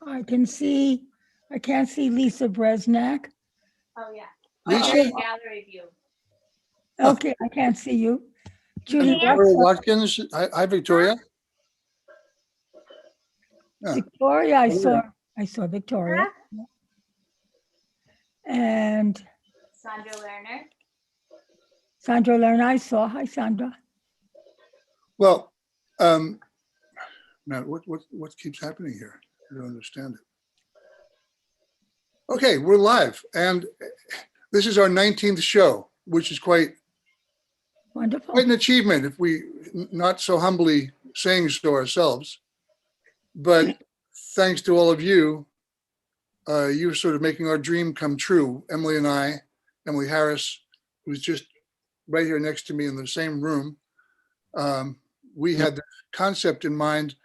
I can see, I can't see Lisa Bresnak. Oh, yeah. Lisa? You're in gallery view. Okay, I can't see you. Judy Victoria Victoria Russell, Watkins. Hi, Victoria. Yeah. Victoria, I Victoria. saw Victoria. And Sandra Lerner. Sandra Lerner, I saw. Hi, Sandra. Well, now what keeps happening here? I don't understand it. Okay, we're live, and this is our 19th show, which is quite Wonderful. an achievement, if we not so humbly saying so ourselves. But thanks to all of you, you're sort of making our dream come true. Emily and I, Emily Harris, who's just right here next to me in the same room. We had the concept in mind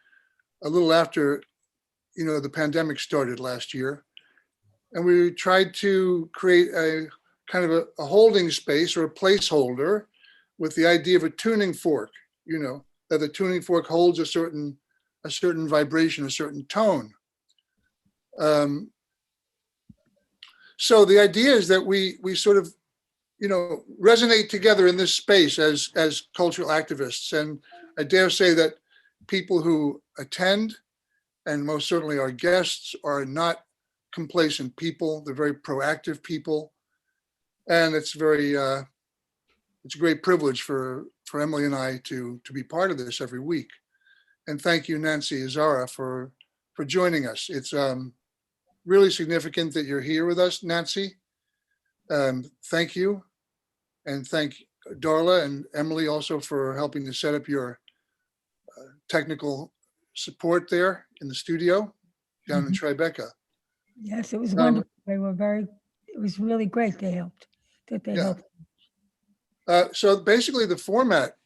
a little after, the pandemic started last year. And we tried to create a kind of a holding space or a placeholder with the idea of a tuning fork, that the tuning fork holds a certain vibration, a certain tone. So the idea is that we sort of, resonate together in this space as cultural activists. And I dare say that people who attend, and most certainly our guests, are not complacent people. They're very proactive people. And it's a great privilege for Emily and I to be part of this every week. And thank you, Nancy Azara, for joining us. It's really significant that you're here with us, Nancy. Thank you. And thank Darla and Emily also for helping to set up your technical support there in the studio down in Tribeca. Yes, it was wonderful. It was really great. They helped. Helped. So basically the format,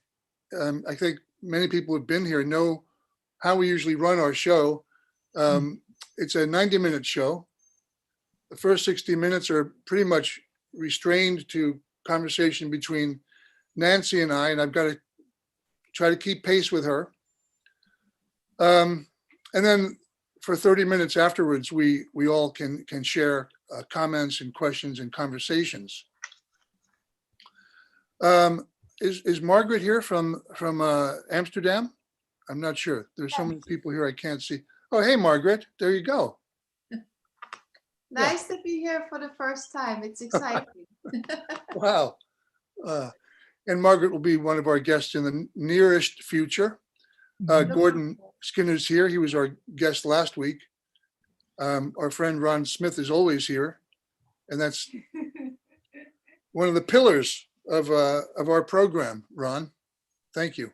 I think many people who've been here know how we usually run our show. It's a 90-minute show. The first 60 minutes are pretty much restrained to conversation between Nancy and I, and I've got to try to keep pace with her. And then for 30 minutes afterwards, we all can share comments and questions and conversations. Is Margaret here from Amsterdam? I'm not sure. There's so many people here I can't see. Oh, hey, Margaret. There you go. Nice to be here for the first time. It's exciting. Wow. And Margaret will be one of our guests in the nearest future. Gordon Skinner's here. He was our guest last week. Our friend Ron Smith is always here. And that's one of the pillars of our program, Ron. Thank you.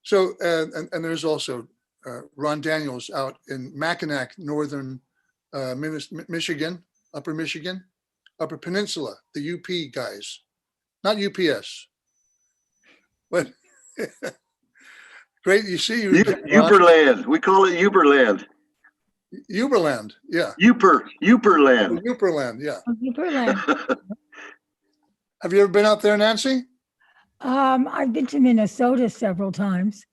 So, and there's also Ron Daniels out in Mackinac, northern Michigan, Upper Peninsula, the UP guys, not UPS. But great, you see you. Uberland. We call it Uberland. Uberland, yeah. Uberland. Uberland, yeah. Uberland. Have you ever been out there, Nancy? I've been to Minnesota several times.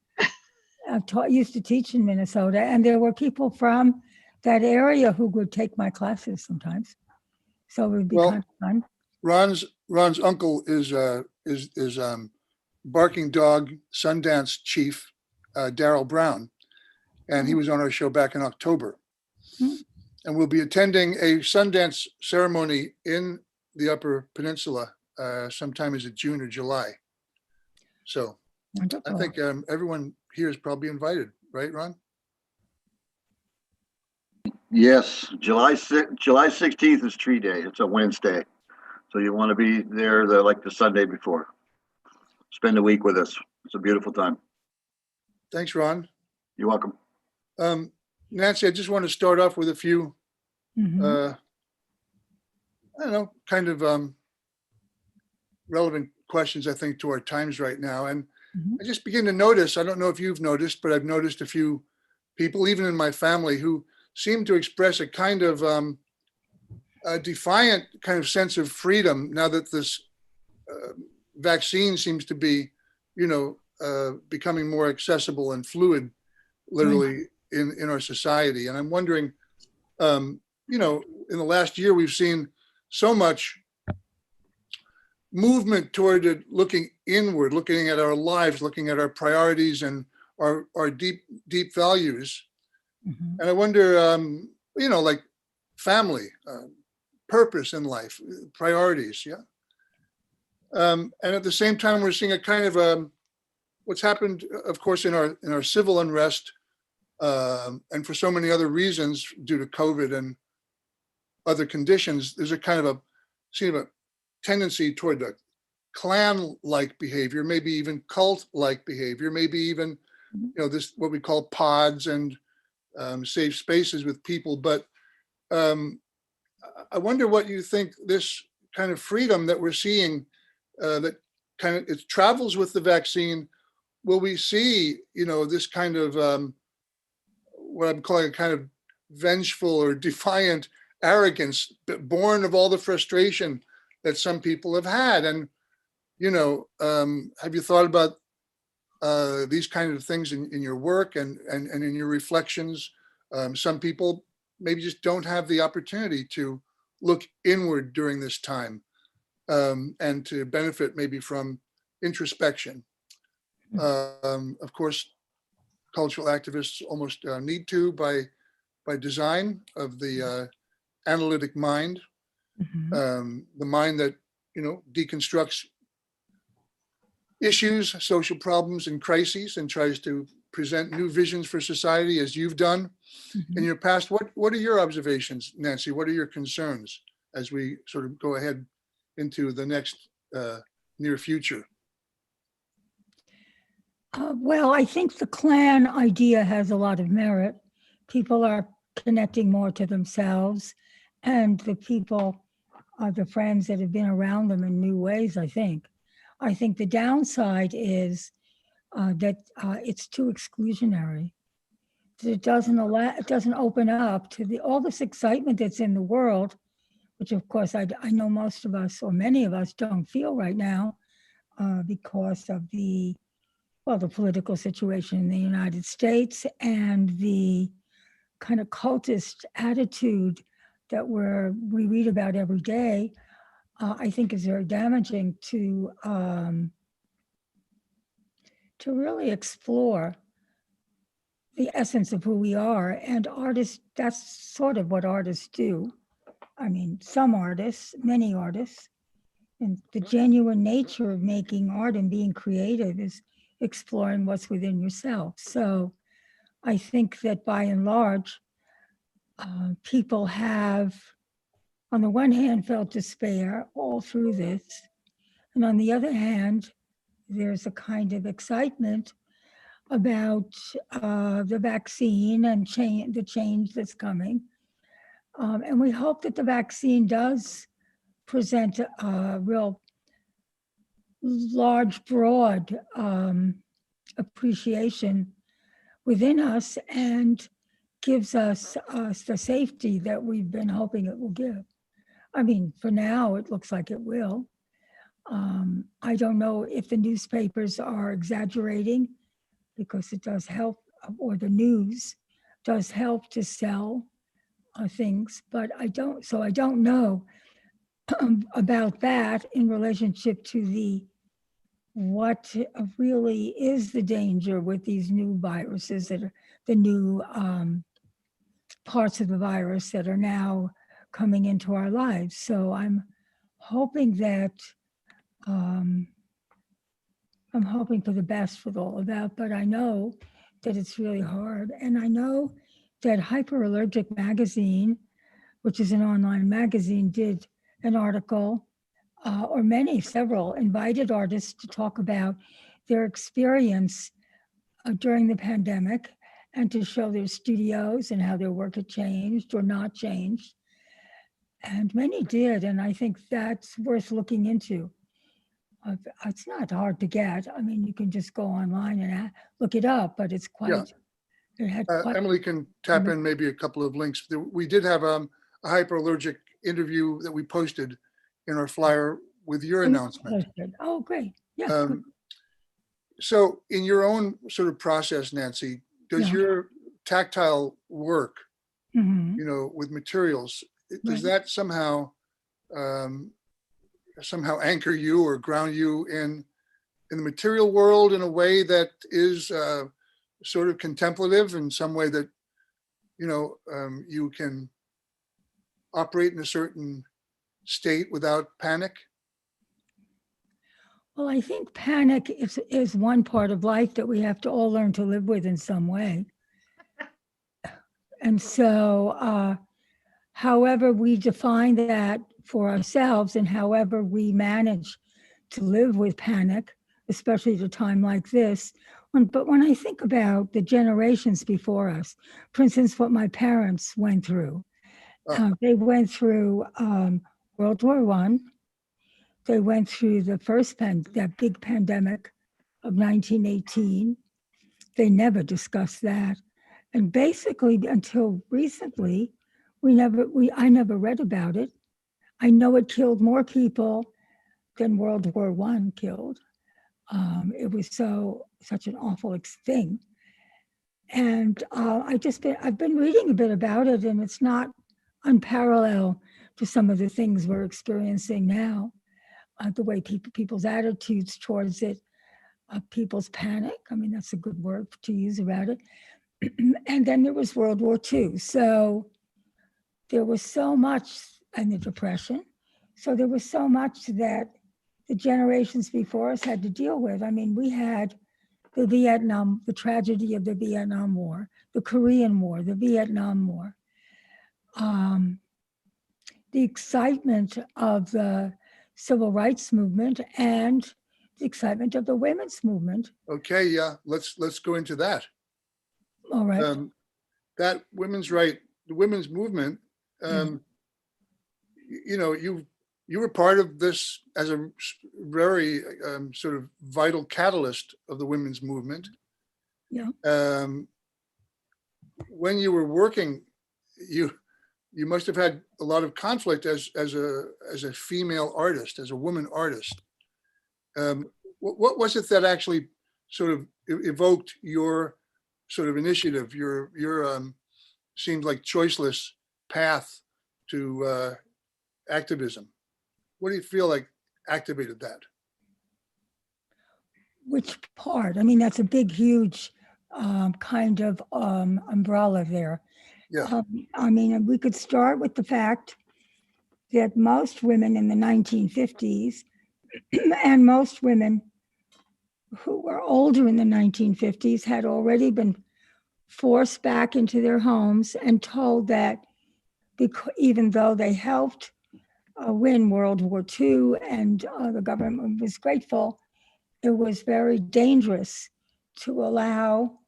Used to teach in Minnesota, and there were people from that area who would take my classes sometimes. So it would be kind of fun. Ron's uncle is Barking Dog Sundance chief, Daryl Brown, and he was on our show back in October. And we'll be attending a Sundance ceremony in the Upper Peninsula sometime, is it June or July? So Wonderful. I think everyone here is probably invited, right, Ron? Yes, July 16th is Tree Day. It's a Wednesday. So you want to be there the Sunday before. Spend a week with us. It's a beautiful time. Thanks, Ron. You're welcome. Nancy, I just want to start off with a few, I don't know, kind of relevant questions, I think, to our times right now. And I just begin to notice, I don't know if you've noticed, but I've noticed a few people, even in my family, who seem to express a kind of a defiant kind of sense of freedom now that this vaccine seems to be, becoming more accessible and fluid, literally, in our society. And I'm wondering You know, in the last year, we've seen so much movement toward looking inward, looking at our lives, looking at our priorities and our deep values. Mhm. And I wonder, you know, like family, purpose in life, priorities, yeah. And at the same time, we're seeing a kind of what's happened, of course, in our civil unrest, and for so many other reasons due to COVID and other conditions. There's a kind of a tendency toward the clan-like behavior, maybe even cult-like behavior, maybe even, you know, this what we call pods and safe spaces with people. But I wonder what you think this kind of freedom that we're seeing, that kind of it travels with the vaccine. Will we see, you know, this kind of what I'm calling a kind of vengeful or defiant arrogance, born of all the frustration that some people have had? And, you know, have you thought about these kinds of things in your work and in your reflections? Some people maybe just don't have the opportunity to look inward during this time, and to benefit maybe from introspection. Of course, cultural activists almost need to by design of the analytic mind, Mhm. the mind that, you know, deconstructs issues, social problems, and crises, and tries to present new visions for society, as you've done in Mhm. your past. What are your observations, Nancy? What are your concerns as we sort of go ahead into the next near future? Well, I think the clan idea has a lot of merit. People are connecting more to themselves and the people are the friends that have been around them in new ways, I think. I think the downside is that it's too exclusionary. It doesn't allow, it doesn't open up to all this excitement that's in the world, which of course I know most of us or many of us don't feel right now because of the political situation in the United States and the kind of cultist attitude that we read about every day. I think is very damaging to really explore the essence of who we are. And artists, that's sort of what artists do. I mean, some artists, many artists, and the genuine nature of making art and being creative is exploring what's within yourself. So I think that by and large, people have, on the one hand, felt despair all through this. And on the other hand, there's a kind of excitement about the vaccine and the change that's coming. And we hope that the vaccine does present a real large, broad appreciation within us and gives us the safety that we've been hoping it will give. I mean, for now, it looks like it will. I don't know if the newspapers are exaggerating because it does help, or the news does help to sell things, but I don't know about that in relationship to what really is the danger with these new viruses that are the new parts of the virus that are now coming into our lives. So hoping that um, I'm hoping for the best with all of that, but I know that it's really hard. And I know that Hyperallergic Magazine, which is an online magazine, did an article, or several, invited artists to talk about their experience during the pandemic and to show their studios and how their work had changed or not changed. And many did, and I think that's worth looking into. It's not hard to get. I mean, you can just go online and look it up, but it's Yeah, quite, it had quite. Emily can tap in maybe a couple of links. We did have a hyperallergic interview that we posted in our flyer with your announcement. Oh, great. Yeah, good. So in your own sort of process, Nancy, does Yeah. your tactile work Mhm. you know, with materials. Does Right. that somehow anchor you or ground you in the material world in a way that is sort of contemplative, in some way that, you know, you can operate in a certain state without panic? Well, I think panic is one part of life that we have to all learn to live with in some way. And so, however we define that for ourselves and however we manage to live with panic, especially at a time like this. But when I think about the generations before us, for instance, what my parents went through, they went through World War I. They went through that big pandemic of 1918. They never discussed that. And basically, until recently, I never read about it. I know it killed more people than World War I killed. It was such an awful thing. And I've been reading a bit about it, and it's not unparalleled to some of the things we're experiencing now. The way people's attitudes towards it, people's panic. I mean, that's a good word to use about it. And then there was World War II. So there was so much, and the Depression. So there was so much that the generations before us had to deal with. I mean, we had the tragedy of the Vietnam War, the Korean War, the Vietnam War, the excitement of the civil rights movement and the excitement of the women's movement. Okay, yeah, let's go into that. All right. That the women's movement, you know, you were part of this as a very sort of vital catalyst of the women's movement. Yeah. When you were working, you must have had a lot of conflict as a female artist, as a woman artist. What was it that actually sort of evoked your sort of initiative, your seemed like choiceless path to activism? What do you feel like activated that? Which part? I mean, that's a big, huge kind of umbrella there. Yeah. I mean, we could start with the fact that most women in the 1950s and most women who were older in the 1950s had already been forced back into their homes and told that even though they helped win World War II and the government was grateful, it was very dangerous to allow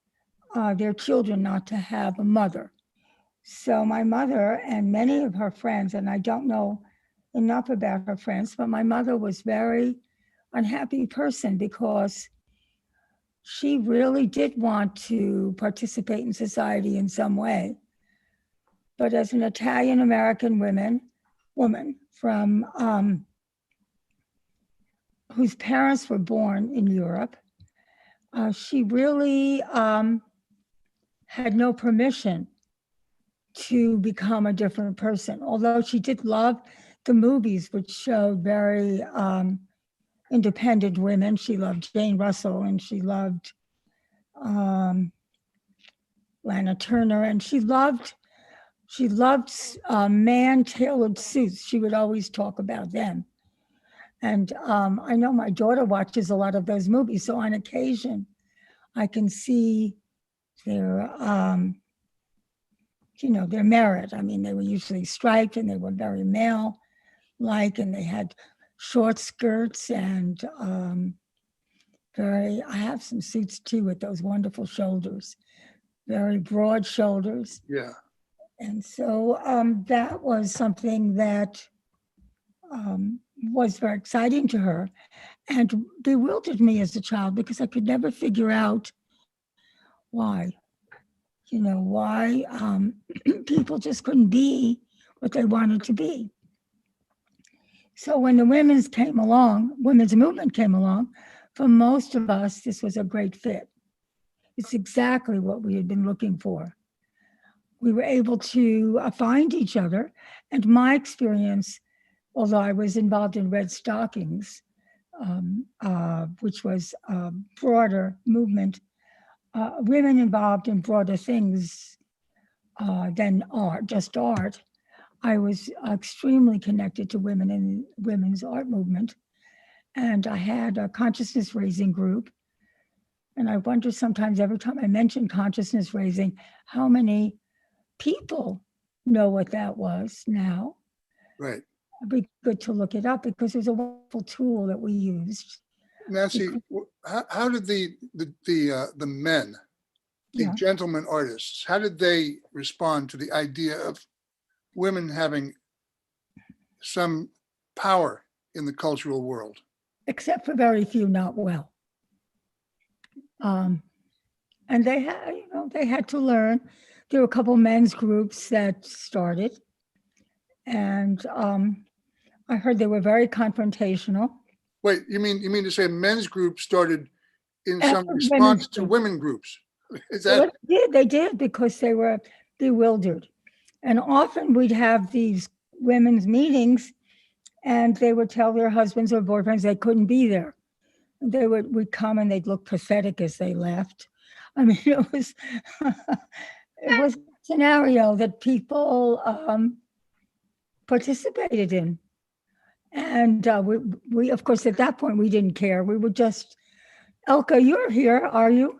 their children not to have a mother. So my mother and many of her friends, and I don't know enough about her friends, but my mother was a very unhappy person because she really did want to participate in society in some way. But as an Italian American woman from whose parents were born in Europe, she really had no permission to become a different person. Although she did love the movies, which showed very independent women. She loved Jane Russell and she loved Lana Turner, and she loved man-tailored suits. She would always talk about them. And I know my daughter watches a lot of those movies, so on occasion I can see their their merit. I mean, they were usually striped and they were very male-like, and they had short skirts and I have some suits too with those wonderful shoulders, very broad shoulders. Yeah. And so that was something that was very exciting to her and bewildered me as a child because I could never figure out why. Why people just couldn't be what they wanted to be. So when the women's movement came along, for most of us, this was a great fit. It's exactly what we had been looking for. we were able to find each other. And my experience, although I was involved in Red Stockings, which was a broader movement, women involved in broader things than art, just art. I was extremely connected to women in women's art movement. And I had a consciousness raising group. And I wonder sometimes, every time I mention consciousness raising, how many people know what that was now. Right. It'd be good to look it up because it was a wonderful tool that we used. Nancy, how did the men, the Yeah. gentlemen artists, how did they respond to the idea of women having some power in the cultural world? Except for very few, not well. And they had, they had to learn. There were a couple men's groups that started, and I heard they were very confrontational. Wait, you mean to say men's groups started in some Women's response to group. women groups? Is Well, that they did because they were bewildered. And often we'd have these women's meetings and they would tell their husbands or boyfriends they couldn't be there. We'd come and they'd look pathetic as they left. I mean, it was a scenario that people participated in. And we, of course, at that point, we didn't care. We were just, Elka, you're here, are you?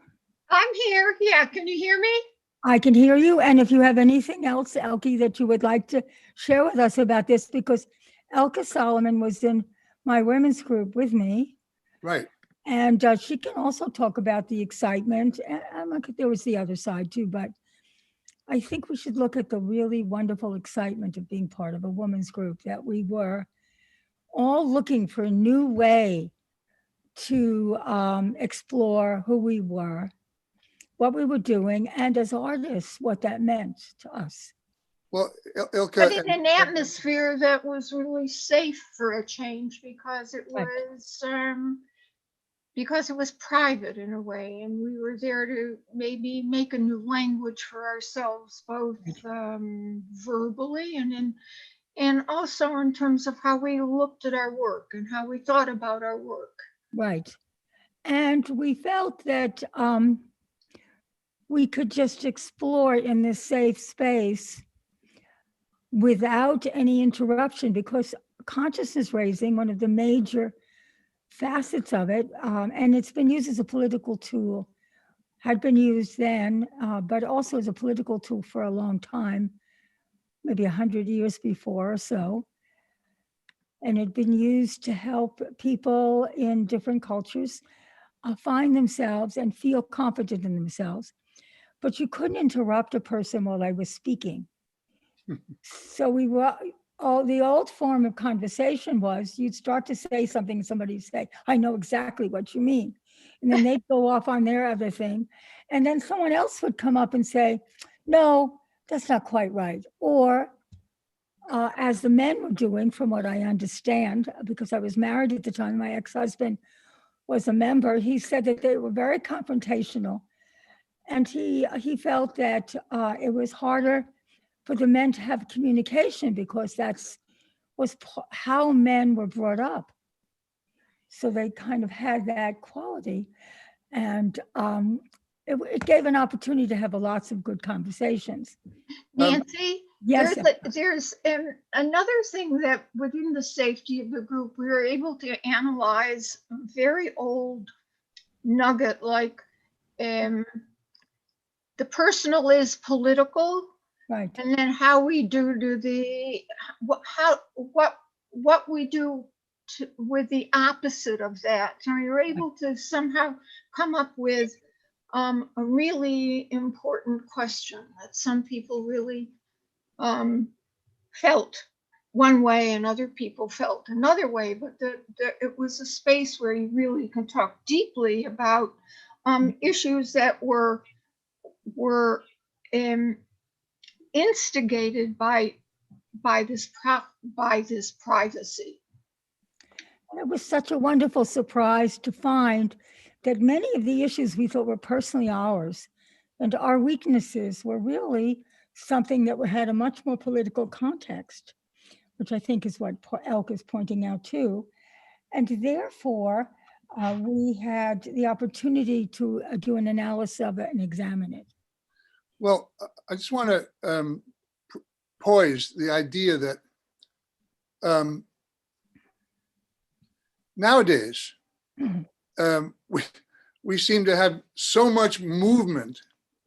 I'm here. Yeah. Can you hear me? I can hear you. And if you have anything else, Elke, that you would like to share with us about this, because Elka Solomon was in my women's group with me. right? And she can also talk about the excitement. And there was the other side too, but I think we should look at the really wonderful excitement of being part of a women's group, that we were all looking for a new way to explore who we were, what we were doing, and as artists, what that meant to us. Well, But Ilka, in an atmosphere that was really safe for a change because it Right. was private in a way, and we were there to maybe make a new language for ourselves, both verbally and also in terms of how we looked at our work and how we thought about our work. Right. And we felt that we could just explore in this safe space without any interruption, because consciousness raising, one of the major facets of it, and it's been used as a political tool, had been used then, but also as a political tool for a long time, maybe 100 years before or so. And it had been used to help people in different cultures find themselves and feel confident in themselves. But you couldn't interrupt a person while I was speaking. So the old form of conversation was you'd start to say something and somebody'd say, I know exactly what you mean. And then they'd go off on their other thing. And then someone else would come up and say, no, that's not quite right. Or as the men were doing, from what I understand, because I was married at the time, my ex-husband was a member, he said that they were very confrontational. And he felt that it was harder for the men to have communication because was how men were brought up. So they kind of had that quality. And it gave an opportunity to have lots of good conversations. Nancy, Yes. there's another thing that within the safety of the group, we were able to analyze a very old nugget like the personal is political, Right. and then how we do what we do with the opposite of that. So we were able to somehow come up with a really important question that some people really felt one way and other people felt another way, but it was a space where you really can talk deeply about issues that were instigated by this privacy. It was such a wonderful surprise to find that many of the issues we thought were personally ours and our weaknesses were really something that had a much more political context, which I think is what Elk is pointing out too. And therefore, we had the opportunity to do an analysis of it and examine it. Well, I just want to poise the idea that nowadays we seem to have so much movement,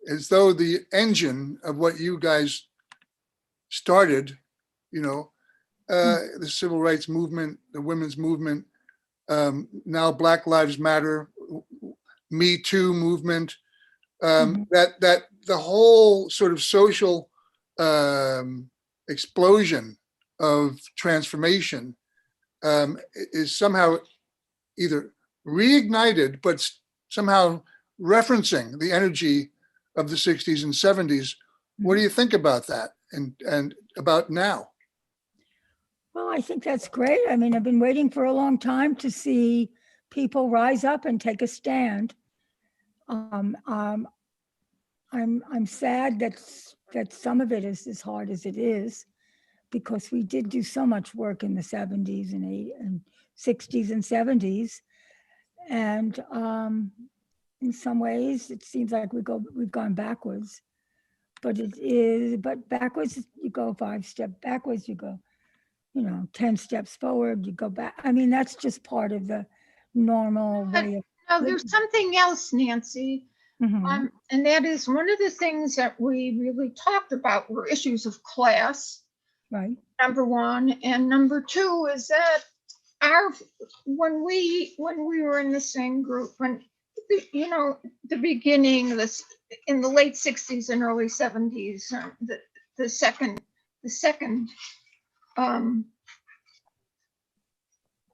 as though the engine of what you guys started, the civil rights movement, the women's movement, now Black Lives Matter, Me Too movement, that the whole sort of social explosion of transformation is somehow either reignited, but somehow referencing the energy of the 60s and 70s. What do you think about that and about now? Well, I think that's great. I mean, I've been waiting for a long time to see people rise up and take a stand. I'm sad that some of it is as hard as it is, because we did do so much work in the 70s and 80s and 60s and 70s, and in some ways it seems like we've gone backwards. But backwards you go 5 steps backwards, you go 10 steps forward, you go back. I mean, that's just part of the normal way of No, there's something else, Nancy. Mhm. And that is one of the things that we really talked about were issues of class, Right. number one. And number two is that when we were in the same group, the beginning, in the late 60s and early 70s, the second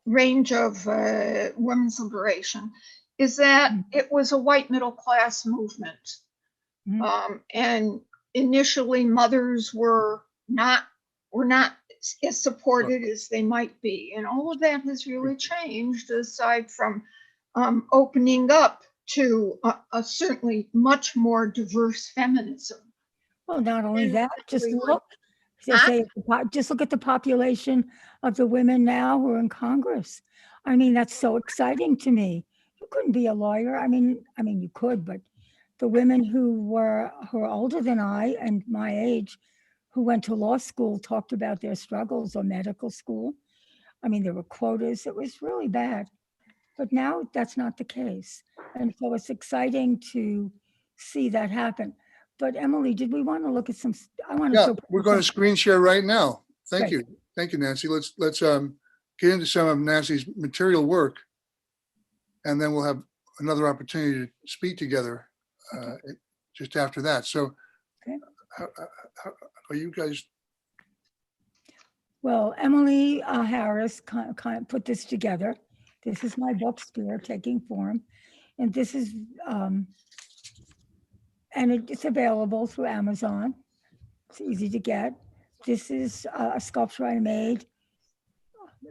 range of women's liberation, is that it was a white middle class movement. And initially mothers were not as supported as they might be. And all of that has really changed, aside from opening up to a certainly much more diverse feminism. Well, not only And that, just we would- look. Just look at the population of the women now who are in Congress. I mean, that's so exciting to me. You couldn't be a lawyer. I mean, you could, but the women who are older than I and my age, who went to law school, talked about their struggles, or medical school. I mean, there were quotas. It was really bad. But now that's not the case. And so it's exciting to see that happen. But Emily, did we want to look at some? I want to Yeah, show. we're going to screen share right now. Thank Great. you. Thank you, Nancy. Let's get into some of Nancy's material work, and then we'll have another opportunity to speak together just after that. So Okay. how are you guys? Well, Emily Harris kind of put this together. This is my book, Spear Taking Form. And this is, and it's available through Amazon. It's easy to get. This is a sculpture I made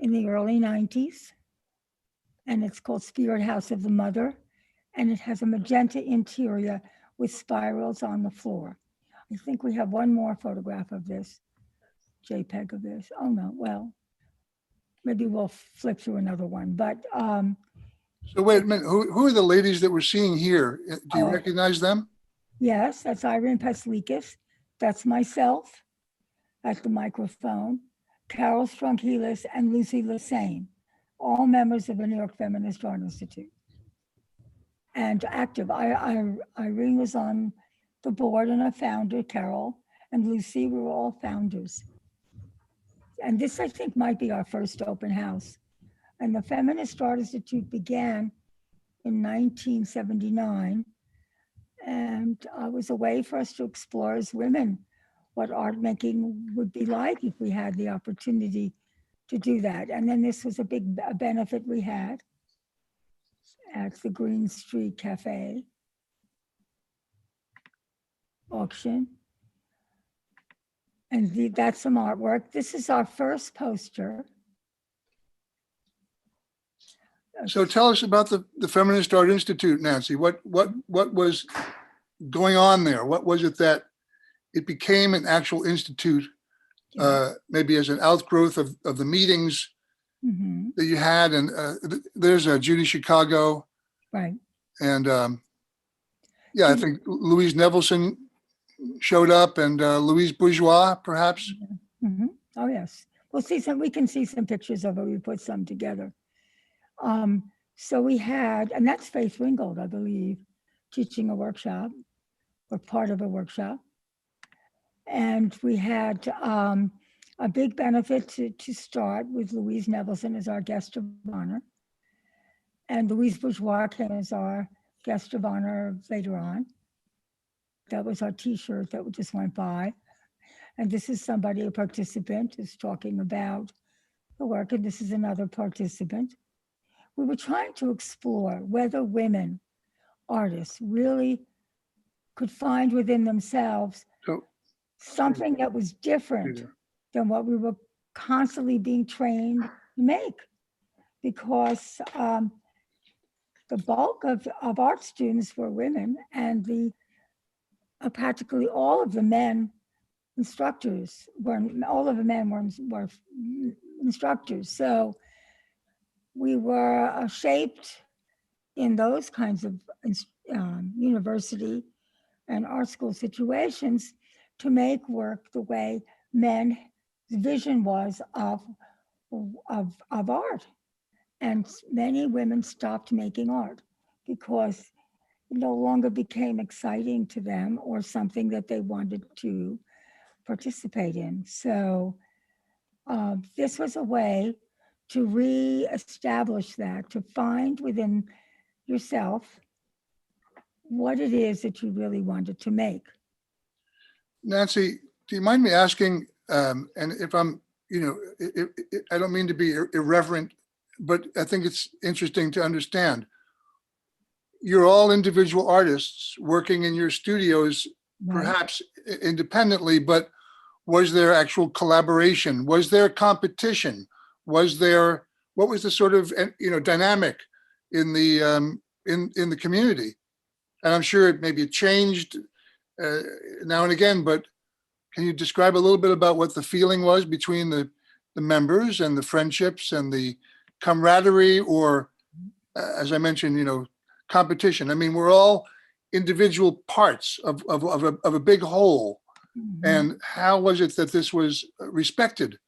in the early 90s. And it's called Spirit House of the Mother. And it has a magenta interior with spirals on the floor. I think we have one more photograph of this, JPEG of this. Oh no, well, maybe we'll flip through another one. But So wait a minute. Who are the ladies that we're seeing here? Do you Oh. recognize them? yes, that's Irene Paslikis. That's myself at the microphone, Carol Strunkilis and Lucy Lassane, all members of the New York Feminist Art Institute. And active. Irene was on the board and a founder, Carol, and Lucy were all founders. And this, I think, might be our first open house. And the Feminist Art Institute began in 1979. And it was a way for us to explore as women what art making would be like if we had the opportunity to do that. And then this was a big benefit we had at the Green Street Cafe auction. And that's some artwork. This is our first poster. So tell us about the Feminist Art Institute, Nancy. What was going on there? What was it that it became an actual institute, maybe as an outgrowth of the meetings Mhm. that you had. And there's Judy Chicago. Right. And yeah, I think Louise Nevelson showed up, and Louise Bourgeois, perhaps. Mhm. Oh, yes. We can see some pictures of it. We put some together. So we had, and that's Faith Ringgold, I believe, teaching a workshop or part of a workshop. And we had a big benefit to start with Louise Nevelson as our guest of honor. And Louise Bourgeois came as our guest of honor later on. That was our T-shirt that just went by. And this is somebody, a participant, who's talking about the work, and this is another participant. We were trying to explore whether women artists really could find within themselves So something that was different than what we were constantly being trained to make. Because the bulk of art students were women, and practically all of the men instructors all of the men were instructors. So we were shaped in those kinds of university and art school situations to make work the way men's vision was of art. And many women stopped making art because it no longer became exciting to them or something that they wanted to participate in. So this was a way to reestablish that, to find within yourself what it is that you really wanted to make. Nancy, do you mind me asking, and if I'm, I don't mean to be irreverent, but I think it's interesting to understand. You're all individual artists working in your studios, Right? perhaps independently, but was there actual collaboration? Was there competition? What was the sort of, dynamic in the community? And I'm sure maybe it changed now and again, but can you describe a little bit about what the feeling was between the members and the friendships and the camaraderie, or as I mentioned, competition? I mean, we're all individual parts of a big whole. Mhm. And how was it that this was respected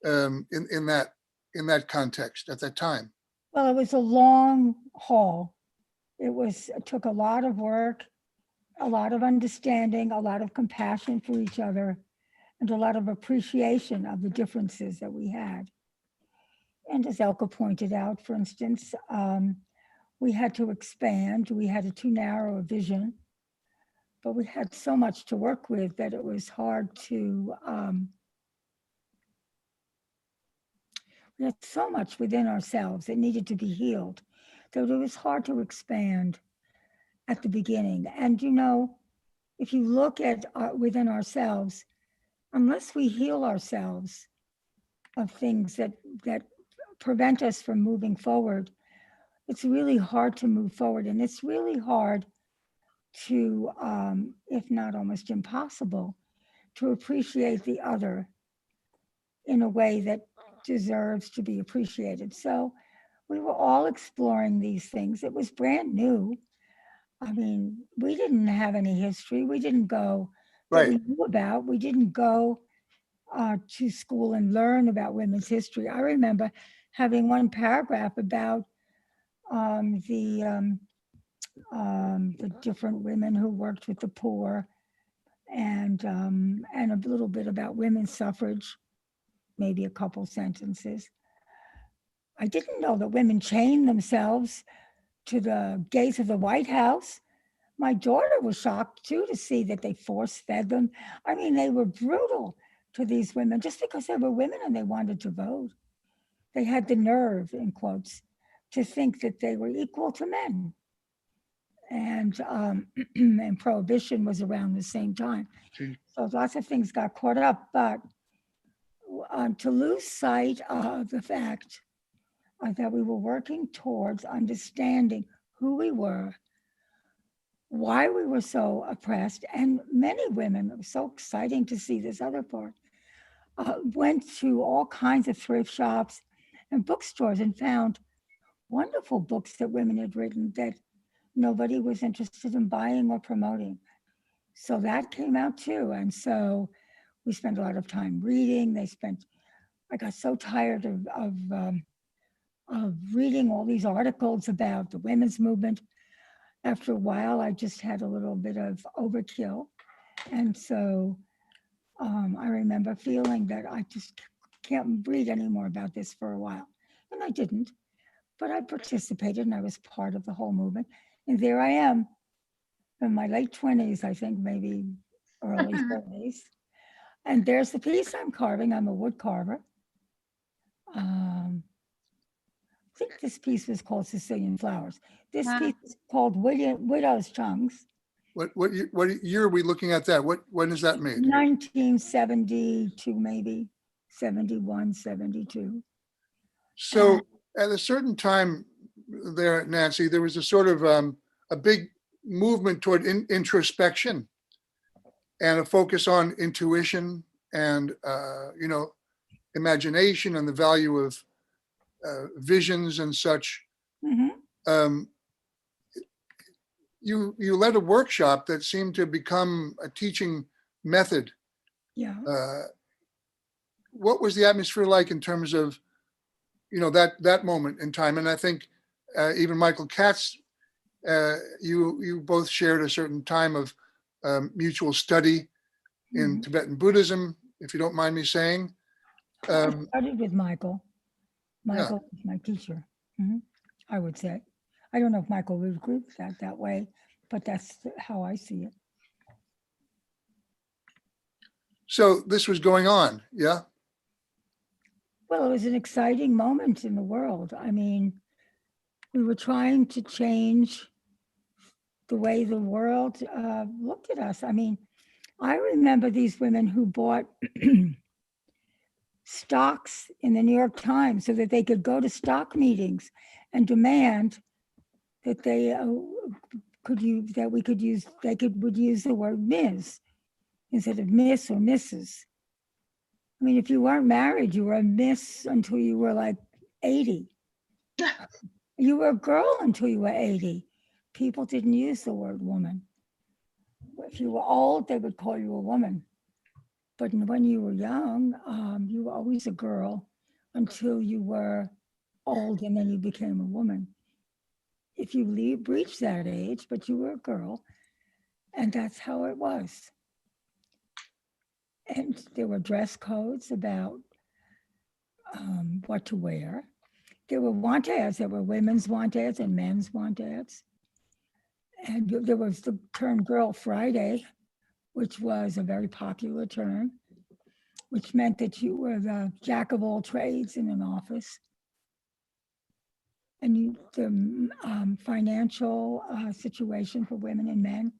in that context at that time? Well, it was a long haul. It took a lot of work, a lot of understanding, a lot of compassion for each other, and a lot of appreciation of the differences that we had. And as Elka pointed out, for instance, we had to expand. We had a too narrow a vision, but we had so much to work with that it was hard to, we had so much within ourselves that needed to be healed, that it was hard to expand at the beginning. And if you look at within ourselves, unless we heal ourselves of things that prevent us from moving forward, it's really hard to move forward. And it's really hard to, if not almost impossible, to appreciate the other in a way that deserves to be appreciated. So we were all exploring these things. It was brand new. I mean, we didn't have any history. We didn't go that we knew about. We didn't go to school and learn about women's history. I remember having one paragraph about the different women who worked with the poor, and a little bit about women's suffrage, maybe a couple sentences. I didn't know that women chained themselves to the gates of the White House. My daughter was shocked too to see that they force fed them. I mean, they were brutal to these women just because they were women and they wanted to vote. They had the nerve, in quotes, to think that they were equal to men. And and prohibition was around the same time. So lots of things got caught up, but to lose sight of the fact that we were working towards understanding who we were, why we were so oppressed. And many women, it was so exciting to see this other part, went to all kinds of thrift shops and bookstores and found wonderful books that women had written that nobody was interested in buying or promoting. So that came out too. And so we spent a lot of time reading. I got so tired of reading all these articles about the women's movement. After a while, I just had a little bit of overkill. And so I remember feeling that I just can't read anymore about this for a while. And I didn't, but I participated and I was part of the whole movement. And there I am in my late 20s, I think, maybe early 30s. And there's the piece I'm carving. I'm a wood carver. I think this piece was called Sicilian Flowers. This Wow. piece is called Widow's Tongues, What year are we looking at that? When is that made? 1972, maybe 71, 72. So at a certain time there, Nancy, there was a sort of a big movement toward introspection and a focus on intuition and, imagination and the value of visions and such. Mhm. You led a workshop that seemed to become a teaching method. Yeah. What was the atmosphere like in terms of, that moment in time? And I think even Michael Katz, you both shared a certain time of mutual study in Tibetan Buddhism, if you don't mind me saying. I studied with Michael. Yeah. Michael was my teacher, I would say. I don't know if Michael would agree with that way, but that's how I see it. So this was going on, yeah? Well, it was an exciting moment in the world. I mean, we were trying to change the way the world looked at us. I mean, I remember these women who bought stocks in the New York Times so that they could go to stock meetings and demand that they would use the word Ms. instead of Miss or Mrs. I mean, if you weren't married, you were a Miss until you were like 80. You were a girl until you were 80. People didn't use the word woman. If you were old, they would call you a woman. But when you were young, you were always a girl until you were old and then you became a woman. If you reached that age, but you were a girl, and that's how it was. And there were dress codes about what to wear. There were want ads. There were women's want ads and men's want ads. And there was the term Girl Friday, which was a very popular term, which meant that you were the jack of all trades in an office. And the financial situation for women and men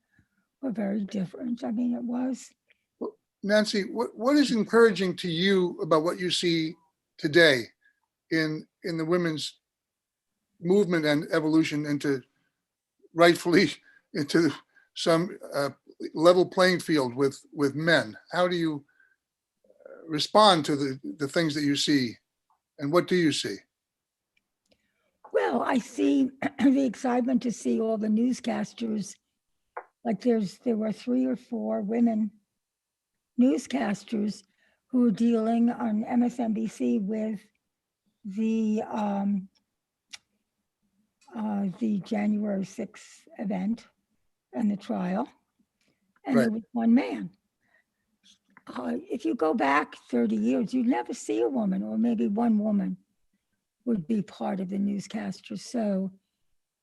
were very different. I mean, it was. Nancy, what is encouraging to you about what you see today in the women's movement and evolution rightfully into some level playing field with men? How do you respond to the things that you see, and what do you see? Well, I see the excitement to see all the newscasters. Like there were 3 or 4 women newscasters who were dealing on MSNBC with the January 6th event and the trial, and there Right. was one man. If you go back 30 years, you'd never see a woman, or maybe one woman would be part of the newscaster. So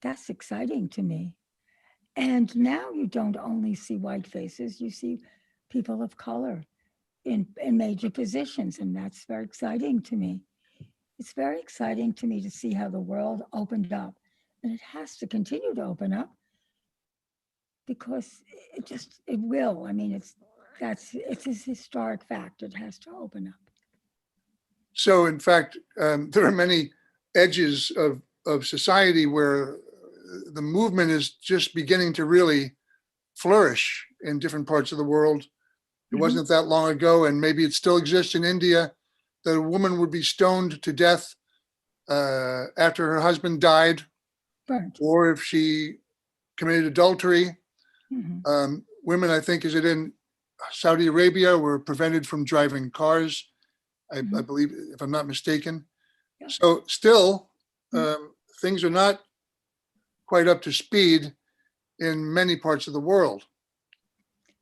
that's exciting to me. And now you don't only see white faces, you see people of color in major positions, and that's very exciting to me. It's very exciting to me to see how the world opened up, and it has to continue to open up because it will. I mean, it's a historic fact. It has to open up. So in fact, there are many edges of society where the movement is just beginning to really flourish in different parts of the world. It Mhm. wasn't that long ago, and maybe it still exists in India, that a woman would be stoned to death after her husband died, Burnt. or if she committed adultery. Mhm. Women, I think, is it in Saudi Arabia, were prevented from driving cars, I Mhm. believe, if I'm not mistaken. Yeah. So still, Mhm. things are not quite up to speed in many parts of the world.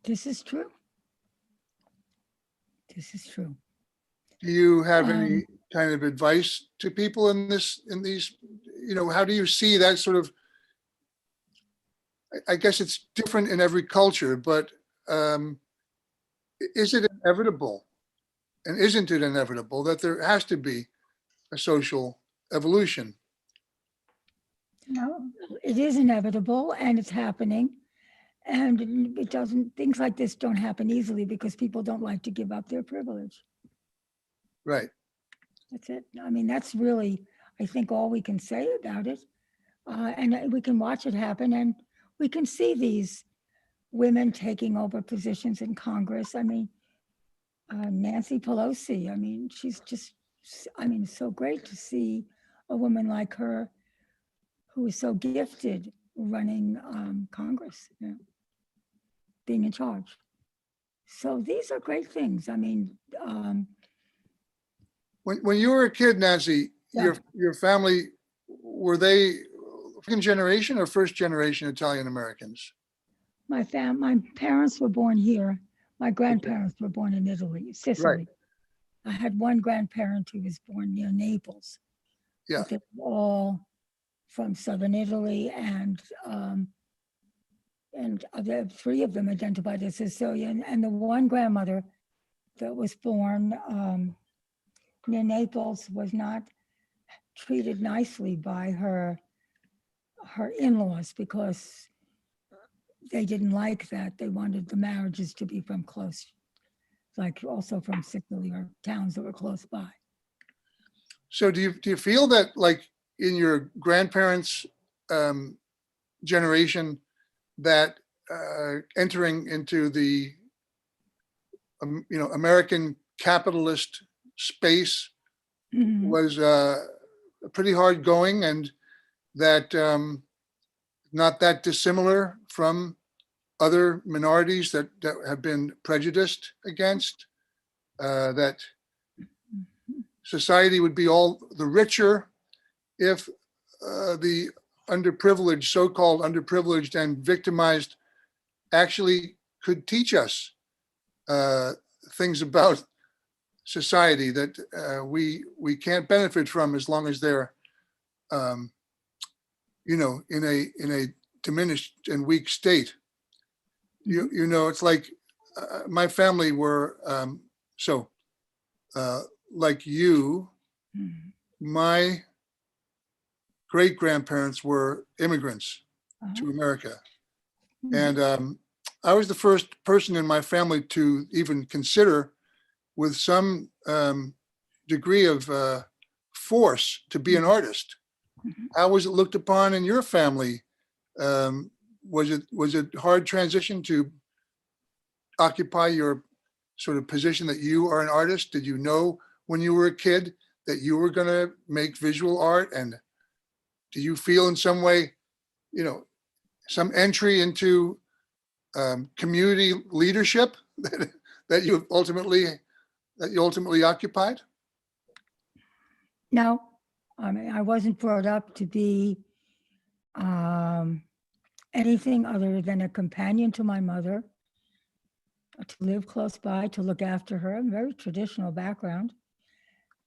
This is true. This is true. Do you have Um, any kind of advice to people in these, how do you see that sort of, I guess it's different in every culture, but is it inevitable? And isn't it inevitable that there has to be a social evolution? No, it is inevitable and it's happening. And it doesn't, things like this don't happen easily because people don't like to give up their privilege. Right. That's it. I mean, that's really, I think, all we can say about it. And we can watch it happen and we can see these women taking over positions in Congress. I mean, Nancy Pelosi, I mean, she's just, I mean, it's so great to see a woman like her who is so gifted running Congress, being in charge. So these are great things. I mean, When you were a kid, Nancy, Yeah. your family, were they second generation or first generation Italian Americans? my parents were born here. My grandparents were born in Italy, Sicily. I had one grandparent who was born near Naples. Yeah. But they were all from southern Italy, and three of them identified as Sicilian. And the one grandmother that was born near Naples was not treated nicely by her in-laws because they didn't like that. They wanted the marriages to be from close, like also from Sicily or towns that were close by. So do you feel that, like, in your grandparents' generation, that entering into the American capitalist space Mhm. was pretty hard going, and that not that dissimilar from other minorities that have been prejudiced against, that society would be all the richer if the underprivileged, so-called underprivileged and victimized, actually could teach us things about society that we can't benefit from as long as they're in a diminished and weak state. It's like my family were so like you. Mhm. My great grandparents were immigrants to Uh-huh. America, Mhm. and I was the first person in my family to even consider, with some degree of force, to be an artist. Mhm. How was it looked upon in your family? Was it hard transition to occupy your sort of position that you are an artist? Did you know when you were a kid that you were going to make visual art? And do you feel in some way, some entry into community leadership that you ultimately occupied? No, I mean, I wasn't brought up to be um, anything other than a companion to my mother, to live close by, to look after her, a very traditional background.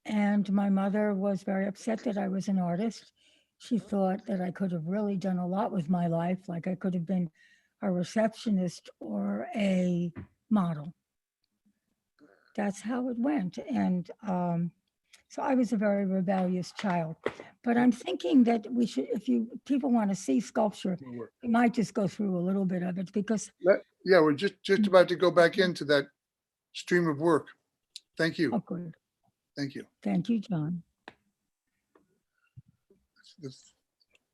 And my mother was very upset that I was an artist. She thought that I could have really done a lot with my life, like I could have been a receptionist or a model. That's how it went. And so I was a very rebellious child. But I'm thinking that we should, if people want to see sculpture, we might just go through a little bit of it because Yeah, we're just about to go back into that stream of work. Thank you. oh, good. Thank you. Thank you, John. This-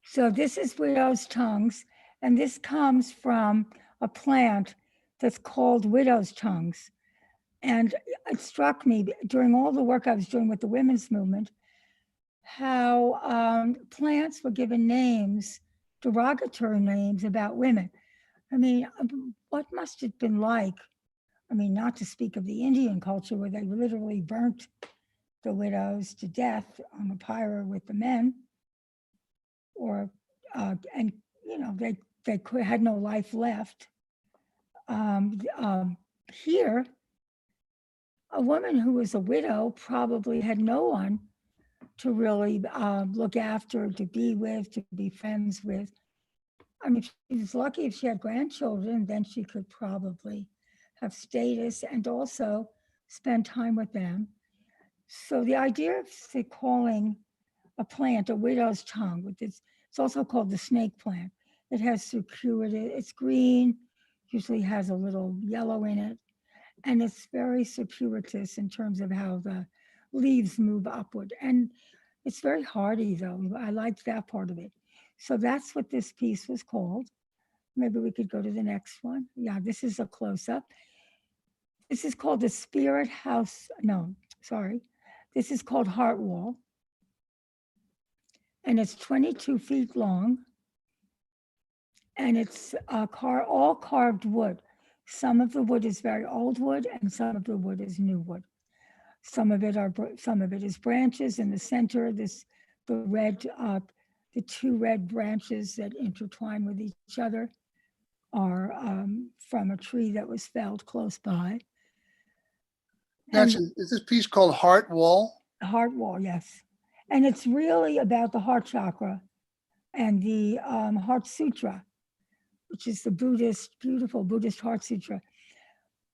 So this is Widow's Tongues, and this comes from a plant that's called widow's tongues. And it struck me during all the work I was doing with the women's movement, how plants were given names, derogatory names about women. I mean, what must it have been like? I mean, not to speak of the Indian culture where they literally burnt the widows to death on a pyre with the men, or and you know they had no life left. Here, a woman who was a widow probably had no one to really look after, to be with, to be friends with. I mean, she was lucky if she had grandchildren, then she could probably have status and also spend time with them. So the idea of calling a plant a widow's tongue, which is, it's also called the snake plant. It has circuitous, it's green, usually has a little yellow in it, and it's very circuitous in terms of how the leaves move upward. And it's very hardy though. I liked that part of it. So that's what this piece was called. Maybe we could go to the next one. Yeah, this is a close-up. This is called the Spirit House. No, sorry. This is called Heart Wall. And it's 22 feet long. And it's all carved wood. Some of the wood is very old wood and some of the wood is new wood. Some of it is branches in the center. The two red branches that intertwine with each other are from a tree that was felled close by. Nancy, is this piece called Heart Wall? Heart Wall, yes. And it's really about the heart chakra and the Heart Sutra, which is the beautiful Buddhist Heart Sutra.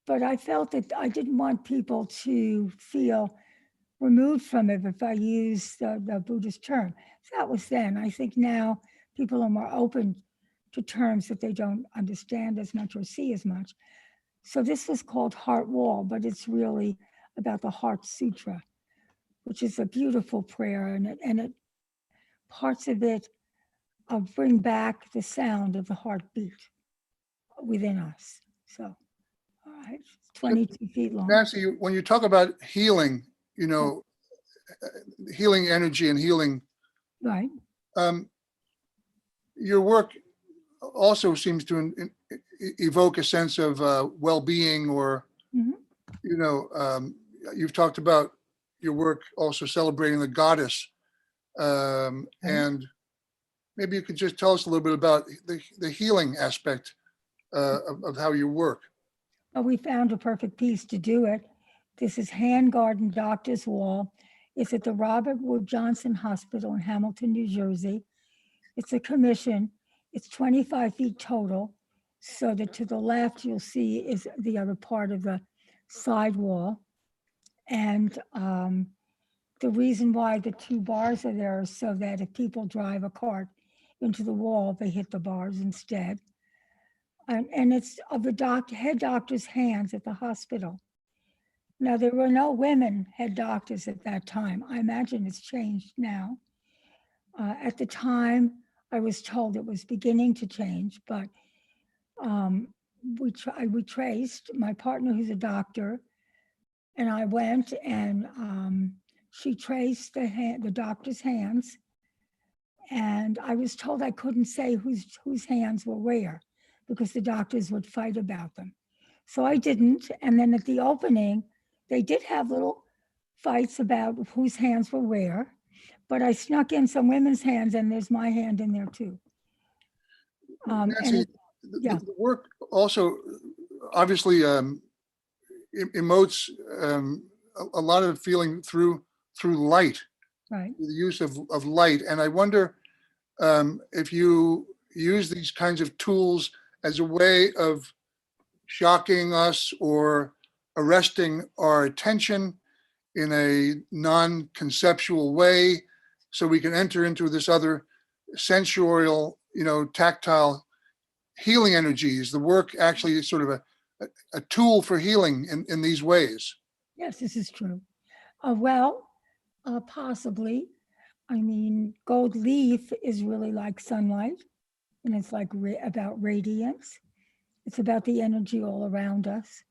But I felt that I didn't want people to feel removed from it if I use the Buddhist term. So that was then. I think now people are more open to terms that they don't understand as much or see as much. So this was called Heart Wall, but it's really about the Heart Sutra, which is a beautiful prayer, and it parts of it bring back the sound of the heartbeat within us. So, all right, 22 feet long. Nancy, when you talk about healing, you know, healing energy and healing, Right. Your work also seems to evoke a sense of well-being, or, you know, you've talked about your work also celebrating the goddess. And maybe you could just tell us a little bit about the healing aspect of how you work. Well, we found a perfect piece to do it. This is Hand Garden Doctor's Wall. It's at the Robert Wood Johnson Hospital in Hamilton, New Jersey. It's a commission. It's 25 feet total. So that to the left, you'll see is the other part of the side wall. And the reason why the two bars are there is so that if people drive a cart into the wall, they hit the bars instead. And it's of the head doctor's hands at the hospital. Now, there were no women head doctors at that time. I imagine it's changed now. At the time, I was told it was beginning to change, but we traced my partner, who's a doctor, and I went, and she traced the doctor's hands, and I was told I couldn't say whose hands were where because the doctors would fight about them. So I didn't, and then at the opening, they did have little fights about whose hands were where, but I snuck in some women's hands, and there's my hand in there too. Nancy, the work also obviously emotes a lot of feeling through light, right. the use of light. And I wonder if you use these kinds of tools as a way of shocking us or arresting our attention in a non-conceptual way, so we can enter into this other sensorial, you know, tactile healing energies. The work actually is sort of a tool for healing in these ways. Yes, this is true. Possibly. I mean, gold leaf is really like sunlight, and it's like about radiance. It's about the energy all around us.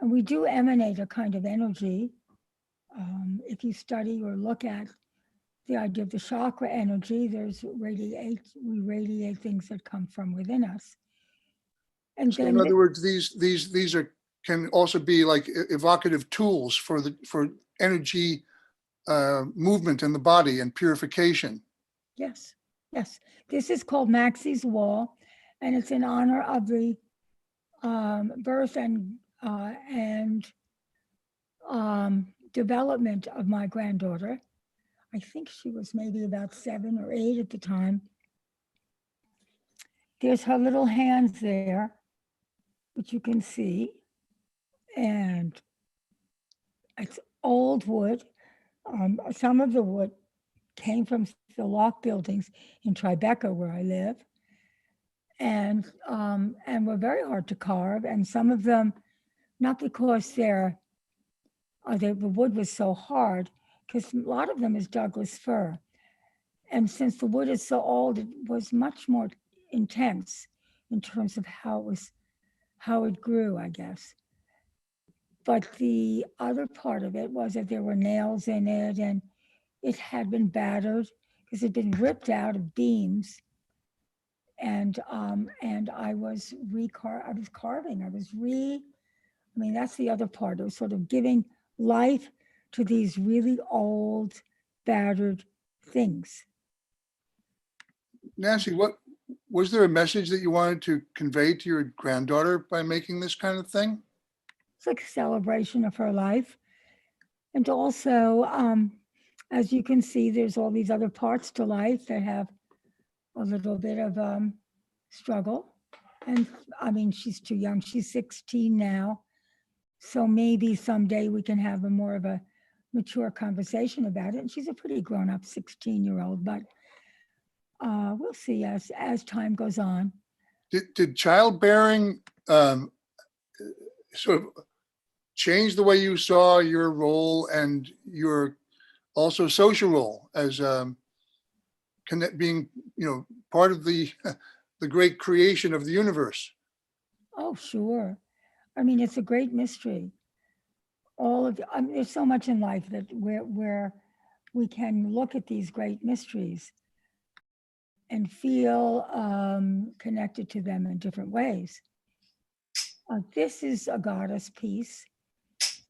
And we do emanate a kind of energy. If you study or look at the idea of the chakra energy, we radiate things that come from within us. And So then in other words, these can also be like evocative tools for energy movement in the body and purification. yes, yes. This is called Maxie's Wall, and it's in honor of the birth and development of my granddaughter. I think she was maybe about 7 or 8 at the time. There's her little hands there, which you can see, and it's old wood. Some of the wood came from the loft buildings in Tribeca, where I live, and were very hard to carve. And some of them, not because the wood was so hard, because a lot of them is Douglas fir. And since the wood is so old, it was much more intense in terms of how it grew, I guess. But the other part of it was that there were nails in it, and it had been battered because it had been ripped out of beams. And I was carving. I mean, that's the other part. It was sort of giving life to these really old, battered things. Nancy, what was there a message that you wanted to convey to your granddaughter by making this kind of thing? It's like a celebration of her life. And also, as you can see, there's all these other parts to life that have a little bit of struggle. And I mean, she's too young. She's 16 now. So maybe someday we can have more of a mature conversation about it. And she's a pretty grown-up 16-year-old, but we'll see as time goes on. Did childbearing sort of change the way you saw your role and your also social role as being, part of the great creation of the universe? Oh, sure. I mean, it's a great mystery. There's so much in life that where we can look at these great mysteries and feel connected to them in different ways. This is a goddess piece.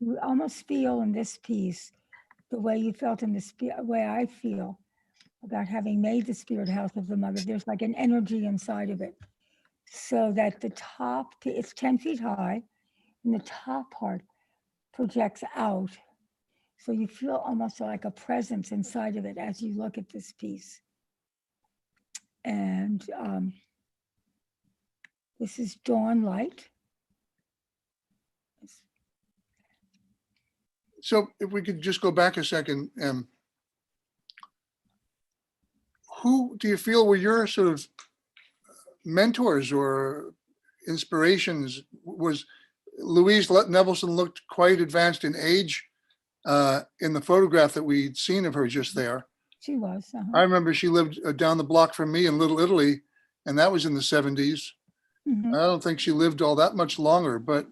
You almost feel in this piece the way you felt in the way I feel about having made the spirit house of the mother. There's like an energy inside of it, so that the top, it's 10 feet high, and the top part projects out. So you feel almost like a presence inside of it as you look at this piece. And this is Dawn Light. So if we could just go back a second, who do you feel were your sort of mentors or inspirations? Was Louise Nevelson looked quite advanced in age in the photograph that we'd seen of her just there? She was. I remember she lived down the block from me in Little Italy, and that was in the 70s. Mhm. I don't think she lived all that much longer, but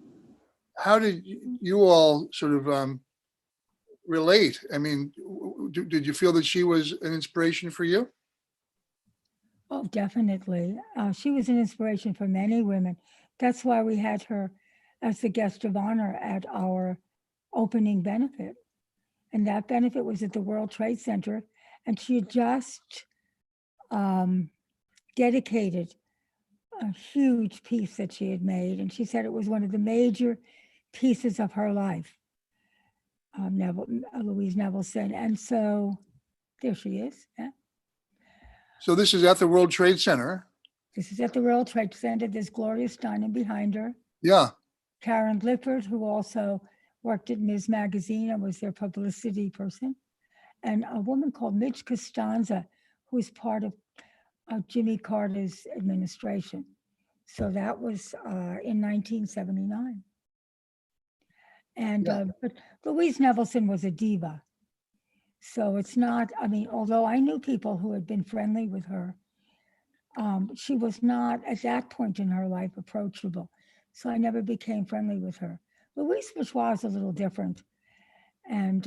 how did you all sort of relate? I mean, did you feel that she was an inspiration for you? Oh, definitely. She was an inspiration for many women. That's why we had her as the guest of honor at our opening benefit. And that benefit was at the World Trade Center. And she had just dedicated a huge piece that she had made. And she said it was one of the major pieces of her life, Louise Nevelson. And so there she is. Yeah. So this is at the World Trade Center. This is at the World Trade Center. There's Gloria Steinem behind her. Yeah. Karen Lippert, who also worked at Ms. Magazine and was their publicity person. And a woman called Midge Costanza, who was part of Jimmy Carter's administration. So that was in 1979. And but Louise Nevelson was a diva. So it's not, I mean, although I knew people who had been friendly with her, She was not at that point in her life approachable. So I never became friendly with her. Louise Bourgeois is a little different. And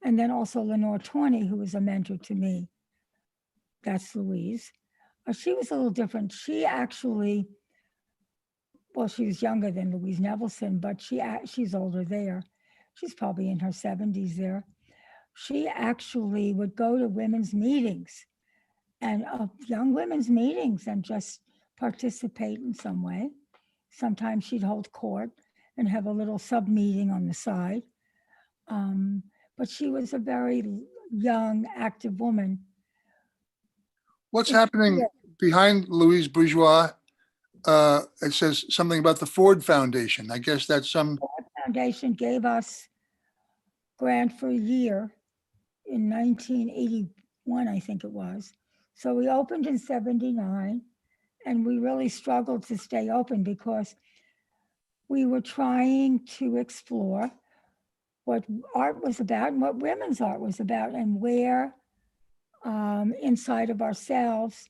then also Lenore Tawney, who was a mentor to me. That's Louise. She was a little different. She actually, well, she was younger than Louise Nevelson, but she's older there. She's probably in her 70s there. She actually would go to women's meetings and young women's meetings and just participate in some way. Sometimes she'd hold court and have a little sub meeting on the side. But she was a very young, active woman. What's It's happening clear. behind Louise Bourgeois? It says something about the Ford Foundation. I guess that's some, Ford Foundation gave us grant for a year in 1981, I think it was. So we opened in 79, and we really struggled to stay open because we were trying to explore what art was about and what women's art was about, and where inside of ourselves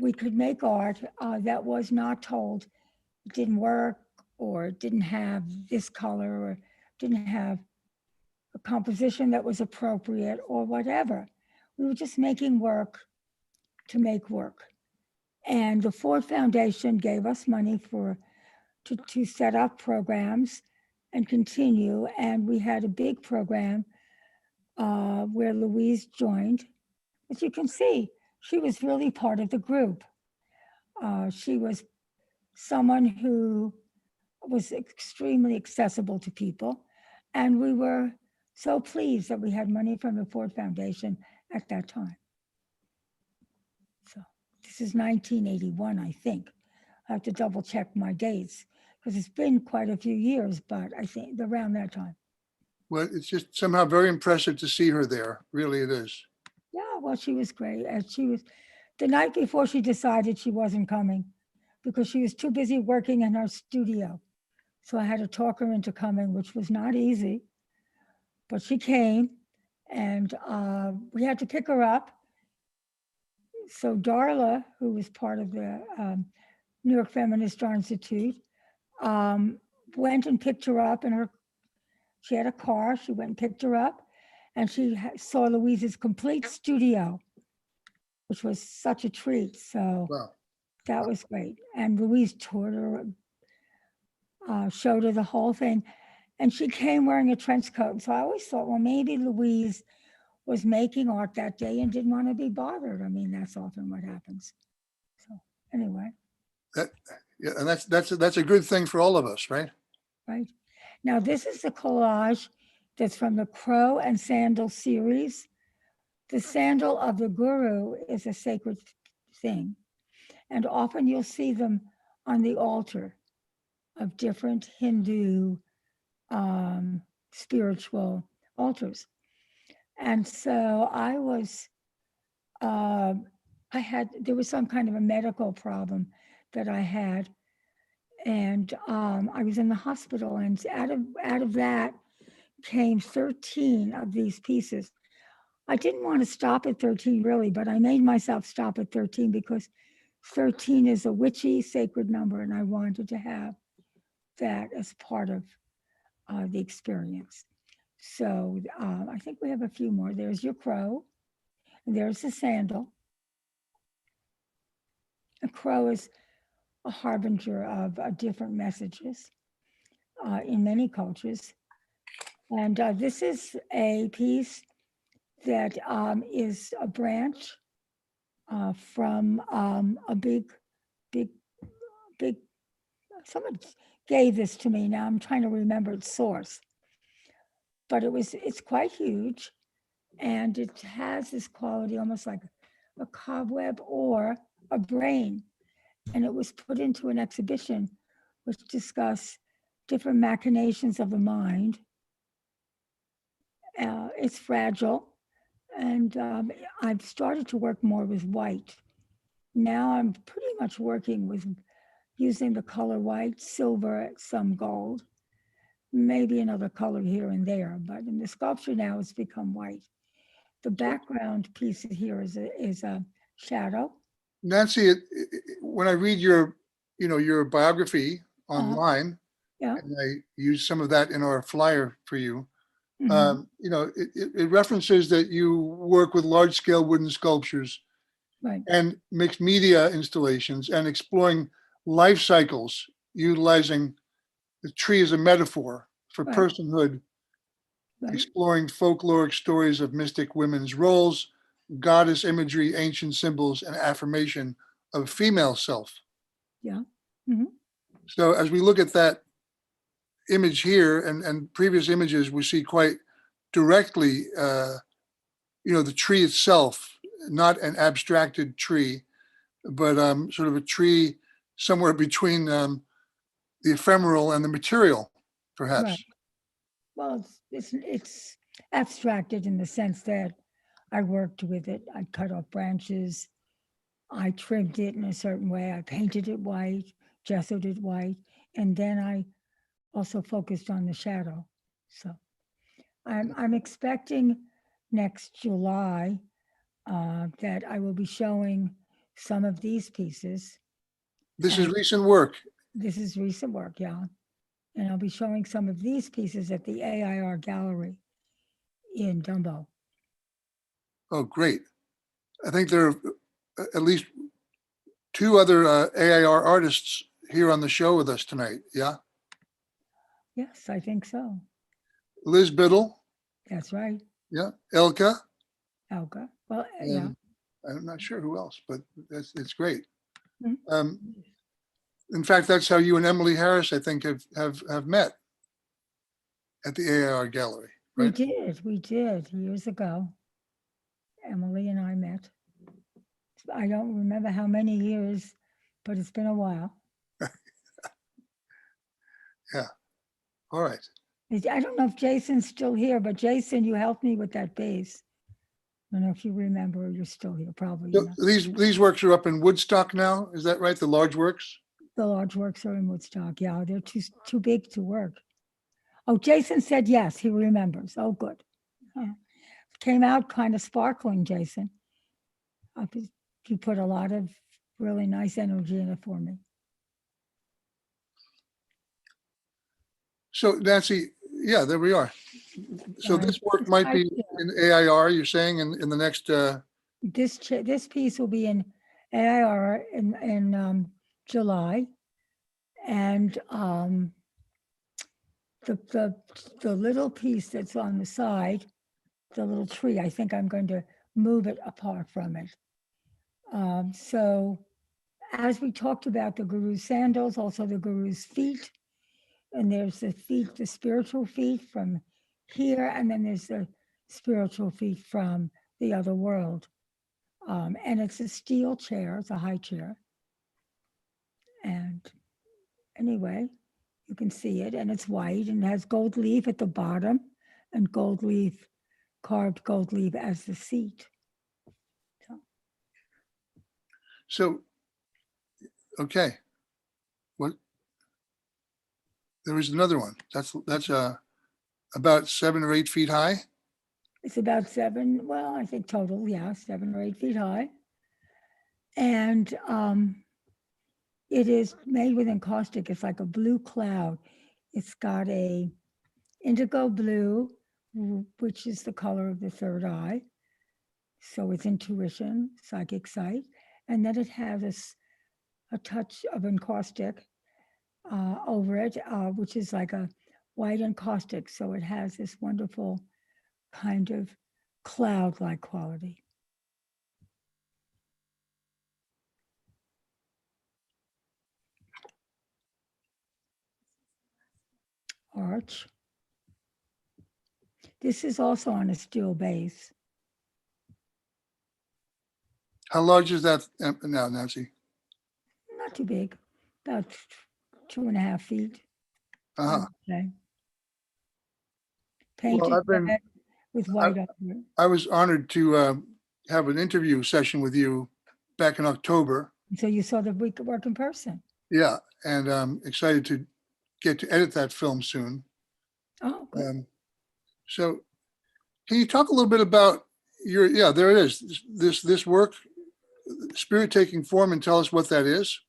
we could make art that was not told it didn't work, or it didn't have this color, or didn't have a composition that was appropriate, or whatever. We were just making work to make work. And the Ford Foundation gave us money to set up programs and continue. And we had a big program where Louise joined. As you can see, she was really part of the group. She was someone who was extremely accessible to people. And we were so pleased that we had money from the Ford Foundation at that time. So this is 1981, I think. I have to double check my dates because it's been quite a few years, but I think around that time. well, it's just somehow very impressive to see her there. Really, it is. Yeah, well, she was great. And she was, the night before she decided she wasn't coming because she was too busy working in her studio. So I had to talk her into coming, which was not easy. But she came, and we had to pick her up. So Darla, who was part of the New York Feminist Art Institute, went and picked her up in she had a car. She went and picked her up, and she saw Louise's complete studio, which was such a treat. So Wow. that was great. And Louise toured her, showed her the whole thing. And she came wearing a trench coat. So I always thought, well, maybe Louise was making art that day and didn't want to be bothered. I mean, that's often what happens. So anyway, Yeah, and that's a good thing for all of us, right? right. Now, this is the collage that's from the Crow and Sandal series. The sandal of the guru is a sacred thing. And often you'll see them on the altar of different Hindu spiritual altars. And so I was, there was some kind of a medical problem that I had. And I was in the hospital, and out of that came 13 of these pieces. I didn't want to stop at 13 really, but I made myself stop at 13 because 13 is a witchy sacred number, and I wanted to have that as part of the experience. So I think we have a few more. There's your crow, and there's the sandal. A crow is a harbinger of different messages in many cultures. And this is a piece that is a branch from a big, someone gave this to me. Now I'm trying to remember its source. But it's quite huge, and it has this quality almost like a cobweb or a brain. And it was put into an exhibition which discussed different machinations of the mind. It's fragile, and I've started to work more with white. Now I'm pretty much working with using the color white, silver, some gold, maybe another color here and there, but in the sculpture now it's become white. The background piece here is a shadow. Nancy, when I read your, your biography online, Yeah. and I use some of that in our flyer for you, Mhm. it references that you work with large scale wooden sculptures Right. and mixed media installations and exploring life cycles, utilizing the tree as a metaphor for Right. personhood, Right. exploring folkloric stories of mystic women's roles, goddess imagery, ancient symbols, and affirmation of female self. Yeah. Mhm. So as we look at that image here and previous images, we see quite directly, the tree itself, not an abstracted tree, but sort of a tree somewhere between the ephemeral and the material, perhaps. Right. Well, it's abstracted in the sense that I worked with it. I cut off branches. I trimmed it in a certain way. I painted it white, gessoed it white, and then I also focused on the shadow. So I'm expecting next July that I will be showing some of these pieces. This is And recent work. this is recent work, yeah. And I'll be showing some of these pieces at the AIR Gallery in Dumbo. Oh, great. I think there are at least two other AIR artists here on the show with us tonight. Yeah. Yes, I think so. Liz Biddle. That's right, Yeah. Elka. Elga. Well, yeah. And I'm not sure who else, but it's great. Mhm. In fact, that's how you and Emily Harris, I think, have met at the AIR Gallery, We right? did years ago. Emily and I met. I don't remember how many years, but it's been a while. Yeah. All right. I don't know if Jason's still here, but Jason, you helped me with that base. I don't know if you remember, you're still here, probably. So these works are up in Woodstock now. Is that right? The large works? The large works are in Woodstock. Yeah, they're too big to work. Oh, Jason said yes, he remembers. Oh, good. Came out kind of sparkling, Jason. You put a lot of really nice energy in it for me. So Nancy, yeah, there we are. So Yeah, this work might be in AIR, you're saying, in the next, this piece will be in AIR in July, and the little piece that's on the side, the little tree, I think I'm going to move it apart from it. So as we talked about the guru's sandals, also the guru's feet, and there's the feet, the spiritual feet from here, and then there's the spiritual feet from the other world. And it's a steel chair, it's a high chair. And anyway, you can see it, and it's white and it has gold leaf at the bottom and carved gold leaf as the seat. so, okay. What? There was another one. That's about 7 or 8 feet high. It's about I think total, yeah, 7 or 8 feet high. And it is made with encaustic. It's like a blue cloud. It's got a indigo blue, which is the color of the third eye. So it's intuition, psychic sight. And then it has a touch of encaustic over it, which is like a white encaustic. So it has this wonderful kind of cloud-like quality. Arch. This is also on a steel base. How large is that now, Nancy? Not too big, about 2.5 feet. Uh-huh. Okay. Painted I've been- red with white over it. I was honored to have an interview session with you back in October. So you saw the work in person. Yeah, and I'm excited to get to edit that film soon. Oh, good. So can you talk a little bit about there it is, this work Spirit Taking Form and tell us what that is?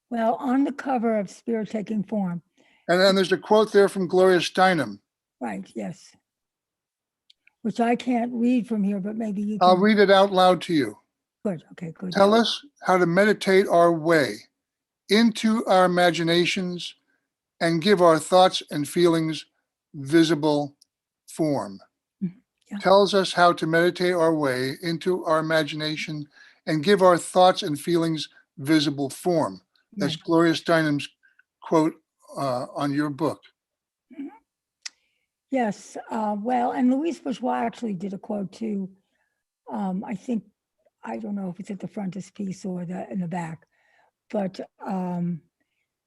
Well, on the cover of Spirit Taking Form, And then there's a quote there from Gloria Steinem. right, yes. Which I can't read from here, but maybe you I'll can. read it out loud to you. Good, okay, good. Tell us how to meditate our way into our imaginations and give our thoughts and feelings visible form. Yeah. Tells us how to meditate our way into our imagination and give our thoughts and feelings visible form. That's Right. Gloria Steinem's quote on your book. Yes, well, and Louise Bourgeois actually did a quote too. I think, I don't know if it's at the frontispiece or in the back, but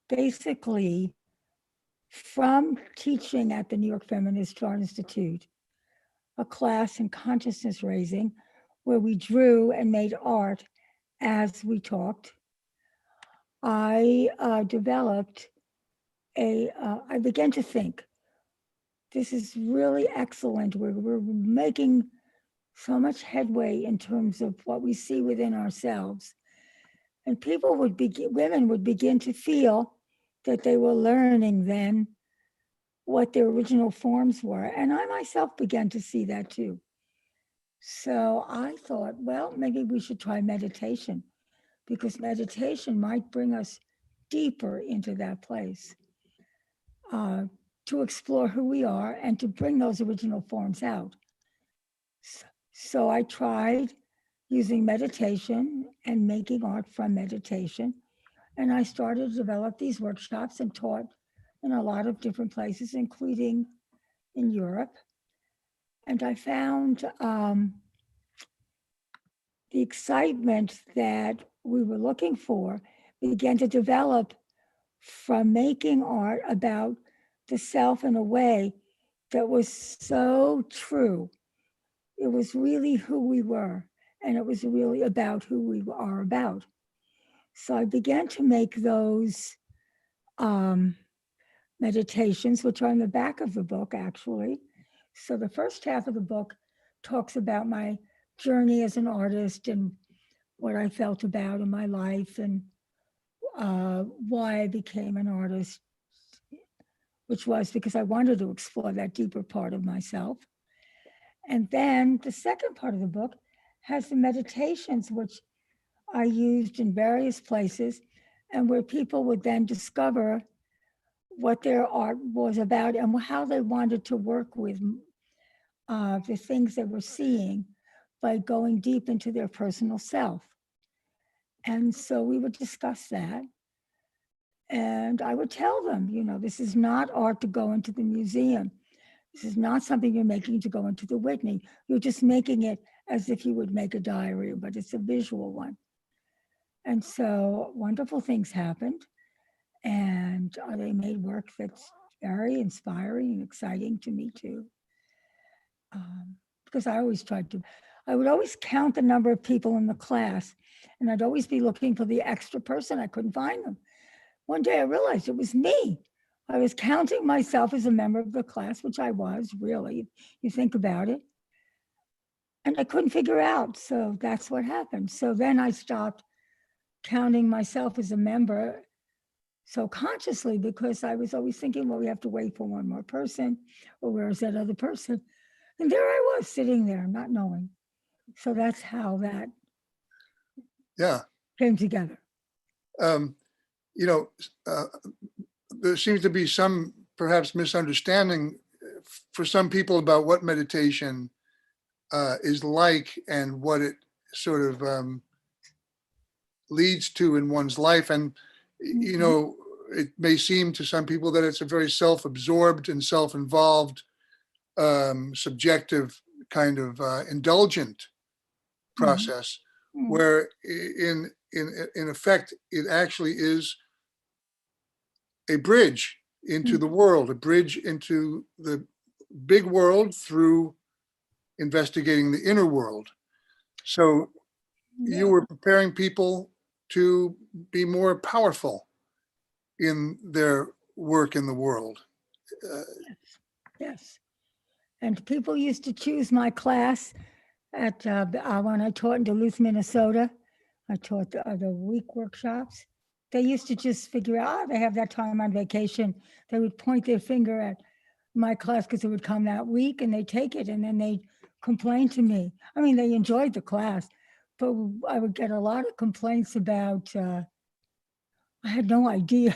basically from teaching at the New York Feminist Art Institute, a class in consciousness raising where we drew and made art as we talked, I I began to think, this is really excellent. We're making so much headway in terms of what we see within ourselves. And women would begin to feel that they were learning then what their original forms were. And I myself began to see that too. So I thought, well, maybe we should try meditation, because meditation might bring us deeper into that place, to explore who we are and to bring those original forms out. So I tried using meditation and making art from meditation. And I started to develop these workshops and taught in a lot of different places, including in Europe. And I found the excitement that we were looking for began to develop from making art about the self in a way that was so true. It was really who we were, and it was really about who we are about. So I began to make those meditations, which are in the back of the book, actually. So the first half of the book talks about my journey as an artist and what I felt about in my life and why I became an artist, which was because I wanted to explore that deeper part of myself. And then the second part of the book has the meditations, which I used in various places, and where people would then discover what their art was about and how they wanted to work with the things they were seeing by going deep into their personal self. And so we would discuss that. And I would tell them, this is not art to go into the museum. This is not something you're making to go into the Whitney. You're just making it as if you would make a diary, but it's a visual one. And so wonderful things happened. And they made work that's very inspiring and exciting to me too. Because I would always count the number of people in the class, and I'd always be looking for the extra person. I couldn't find them. One day I realized it was me. I was counting myself as a member of the class, which I was, really, you think about it. And I couldn't figure out. So that's what happened. So then I stopped counting myself as a member so consciously, because I was always thinking, well, we have to wait for one more person, or where is that other person? And there I was sitting there, not knowing. So that's how that came together. There seems to be some perhaps misunderstanding for some people about what meditation is like and what it sort of leads to in one's life. And, it may seem to some people that it's a very self-absorbed and self-involved, subjective kind of indulgent process, where in effect, it actually is a bridge into the world, a bridge into the big world through investigating the inner world. So you were preparing people to be more powerful in their work in the world. Yes. And people used to choose my class at when I taught in Duluth, Minnesota. I taught the week workshops. They used to just figure out, they have that time on vacation. They would point their finger at my class because it would come that week and they take it and then they complain to me. I mean, they enjoyed the class, but I would get a lot of complaints about, I had no idea.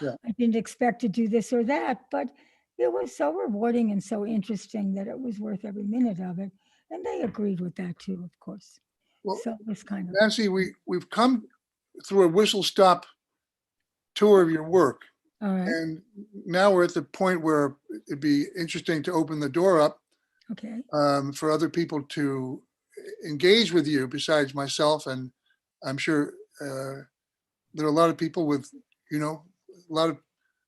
Yeah. I didn't expect to do this or that, but it was so rewarding and so interesting that it was worth every minute of it. And they agreed with that too, of course. Well, So it was kind of, Nancy, we've come through a whistle-stop tour of your work. all right, And now we're at the point where it'd be interesting to open the door up okay. for other people to engage with you besides myself. And I'm sure there are a lot of people with, a lot of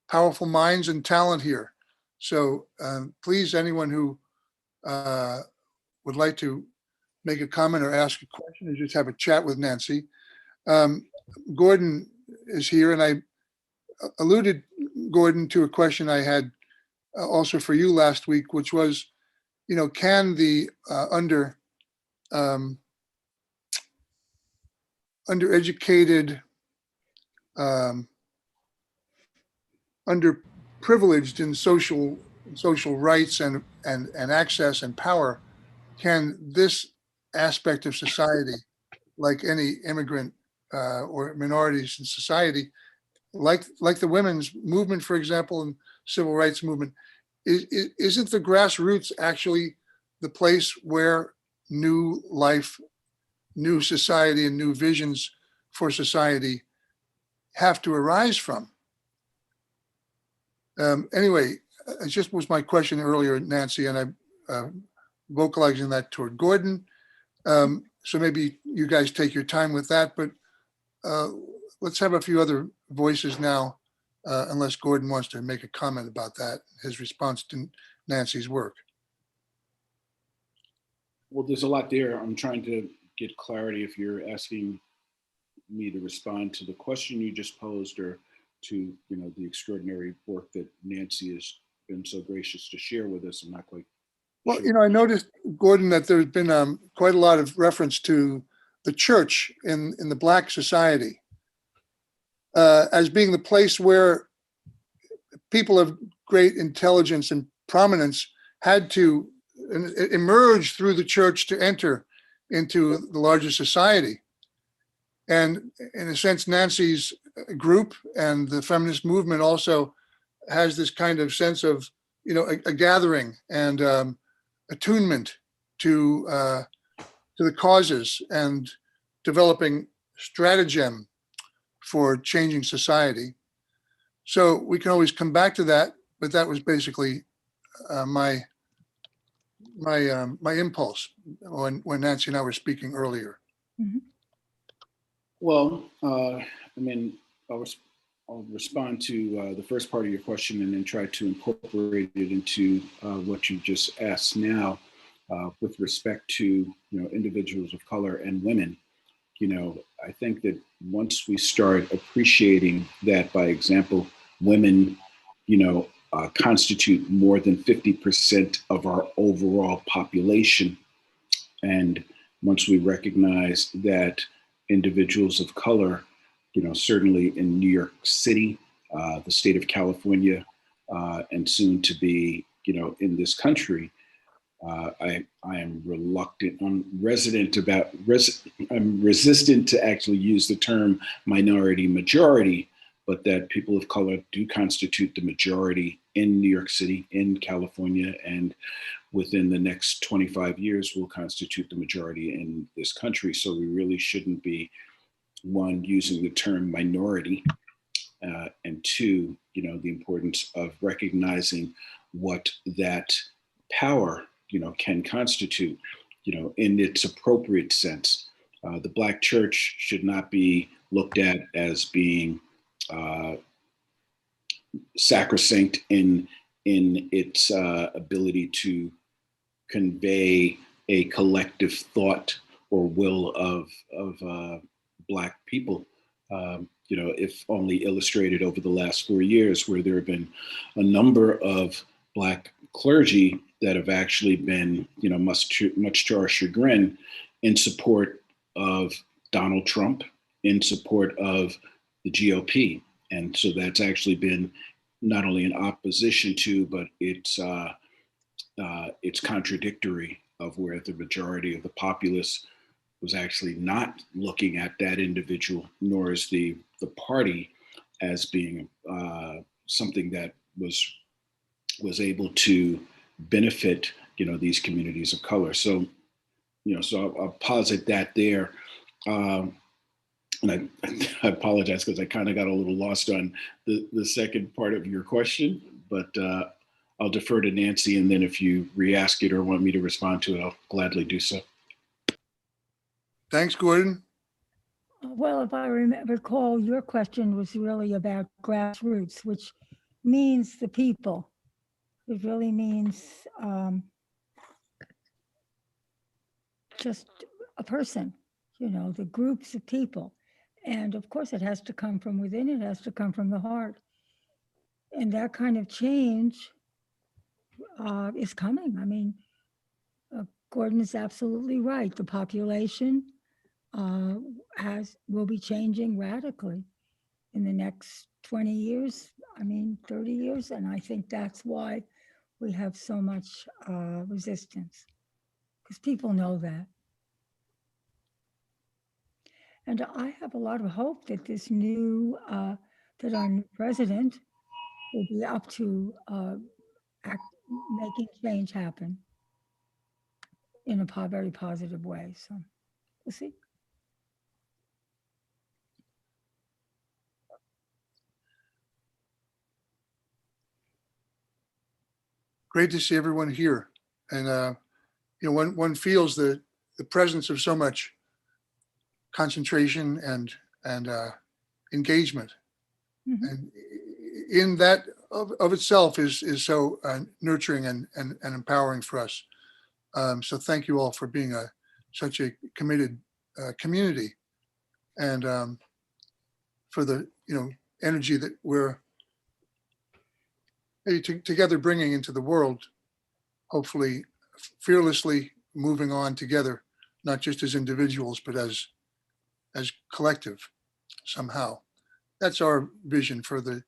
powerful minds and talent here. So please, anyone who would like to make a comment or ask a question or just have a chat with Nancy. Gordon is here, and I alluded, Gordon, to a question I had also for you last week, which was, can the undereducated, underprivileged in social rights and access and power, can this aspect of society, like any immigrant or minorities in society, like the women's movement, for example, and civil rights movement, isn't the grassroots actually the place where new life, new society, and new visions for society have to arise from? Anyway, it just was my question earlier, Nancy, and I'm vocalizing that toward Gordon. So maybe you guys take your time with that, but let's have a few other voices now, unless Gordon wants to make a comment about that, his response to Nancy's work. Well, there's a lot there. I'm trying to get clarity if you're asking me to respond to the question you just posed or to, the extraordinary work that Nancy has been so gracious to share with us. I'm not quite Well, sure. I noticed, Gordon, that there's been quite a lot of reference to the church in the Black society as being the place where people of great intelligence and prominence had to emerge through the church to enter into the larger society. And in a sense, Nancy's group and the feminist movement also has this kind of sense of, a gathering and attunement to the causes and developing stratagem for changing society. So we can always come back to that, but that was basically my impulse when Nancy and I were speaking earlier. Mhm. Well, I'll respond to the first part of your question and then try to incorporate it into what you just asked now with respect to, individuals of color and women. I think that once we start appreciating that, by example, women, constitute more than 50% of our overall population. And once we recognize that individuals of color, certainly in New York City, the state of California, and soon to be, in this country, I am reluctant, I'm resistant to actually use the term minority majority, but that people of color do constitute the majority in New York City, in California, and within the next 25 years will constitute the majority in this country. So we really shouldn't be, one, using the term minority, and two, the importance of recognizing what that power, can constitute, in its appropriate sense. The Black church should not be looked at as being sacrosanct in its ability to convey a collective thought or will of Black people. If only illustrated over the last 4 years, where there have been a number of Black clergy that have actually been, much to our chagrin, in support of Donald Trump, in support of the GOP. And so that's actually been not only in opposition to, but it's contradictory of where the majority of the populace was actually not looking at that individual, nor is the party as being something that was able to benefit, these communities of color. So, so I'll posit that there. And I apologize because I kind of got a little lost on the second part of your question, but I'll defer to Nancy, and then if you re-ask it or want me to respond to it, I'll gladly do so. Thanks, Gordon. Well, if I recall, your question was really about grassroots, which means the people. It really means just a person, the groups of people. And of course, it has to come from within, it has to come from the heart. And that kind of change is coming. I mean, Gordon is absolutely right. The population will be changing radically in the next 20 years, 30 years. And I think that's why we have so much resistance, because people know that. And I have a lot of hope that that our new president will be up to making change happen in a very positive way. So we'll see. Great to see everyone here. And, one feels the presence of so much concentration and engagement. Mhm. And in that of itself is so nurturing and empowering for us. So thank you all for being such a committed community, and for the energy that we're together bringing into the world, hopefully fearlessly moving on together, not just as individuals, but as collective somehow. That's our vision for the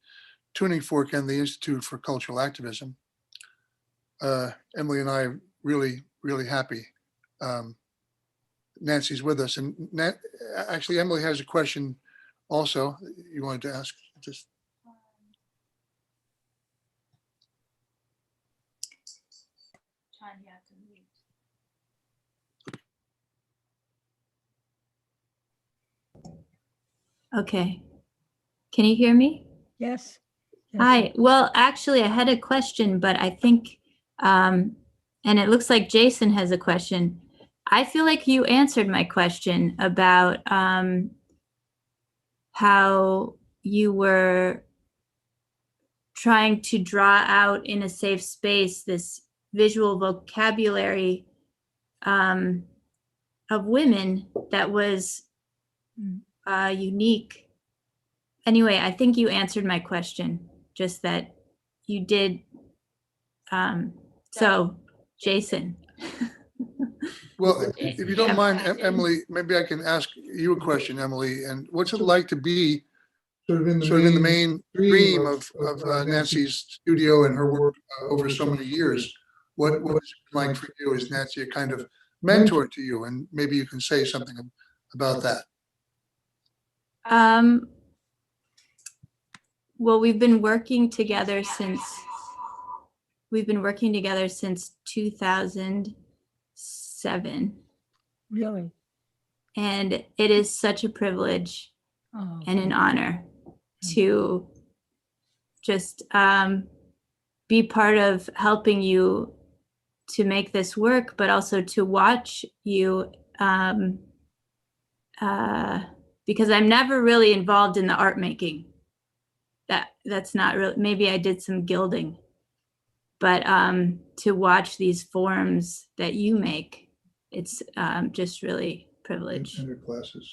Tuning Fork and the Institute for Cultural Activism. Emily and I are really, really happy. Nancy's with us. And actually, Emily has a question also you wanted to ask. Just John, you have to mute. Okay. Can you hear me? Yes. Hi. Well, actually, I had a question, but I think, and it looks like Jason has a question. I feel like you answered my question about how you were trying to draw out in a safe space this visual vocabulary of women that was unique. Anyway, I think you answered my question, just that you did. So, Jason. well, if you don't mind, Emily, maybe I can ask you a question, Emily. And what's it like to be sort of in the main stream of Nancy's studio and her work over so many years? What is it like for you? Is Nancy a kind of mentor to you? And maybe you can say something about that. Well, we've been working together since 2007. Really? And it is such a privilege Oh, and an honor to just be part of helping you to make this work, but also to watch you, because I'm never really involved in the art making. That's not really, maybe I did some gilding, but to watch these forms that you make, it's just really privilege. In your classes.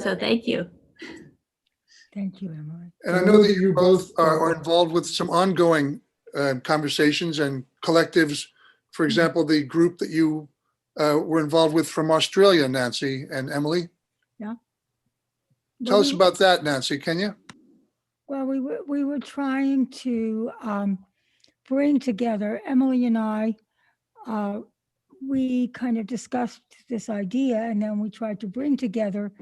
So thank you. thank you, Emily. And I know that you both are involved with some ongoing conversations and collectives. For example, the group that you were involved with from Australia, Nancy and Emily. Yeah. Tell Well, us about that, Nancy, can you? Well, we were trying to bring together, Emily and I, we kind of discussed this idea, and then we tried to bring together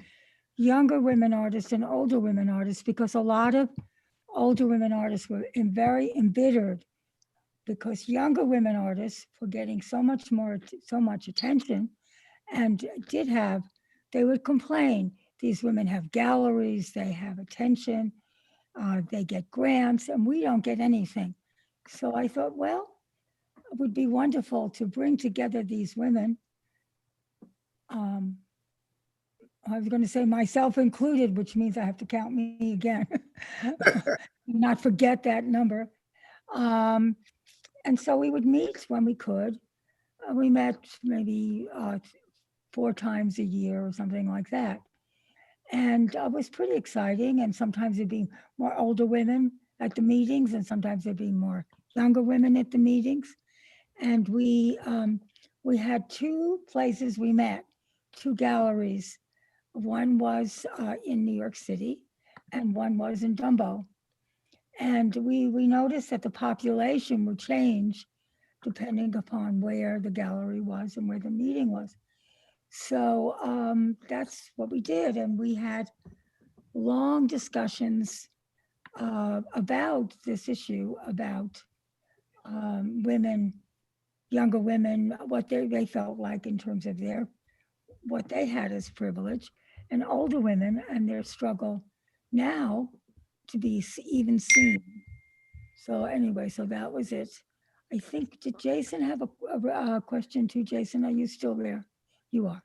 younger women artists and older women artists, because a lot of older women artists were very embittered because younger women artists were getting so much attention, and they would complain. These women have galleries, they have attention, they get grants, and we don't get anything. So I thought, well, it would be wonderful to bring together these women. I was going to say myself included, which means I have to count me again, not forget that number. And so we would meet when we could. We met maybe 4 times a year or something like that. And it was pretty exciting. And sometimes there'd be more older women at the meetings, and sometimes there'd be more younger women at the meetings. And we had 2 places we met, 2 galleries. One was in New York City, and one was in Dumbo. And we noticed that the population would change depending upon where the gallery was and where the meeting was. So that's what we did. And we had long discussions about this issue, about women, younger women, what they felt like in terms of what they had as privilege, and older women and their struggle now to be even seen. So anyway, so that was it. I think, did Jason have a question too? Jason, are you still there? You are.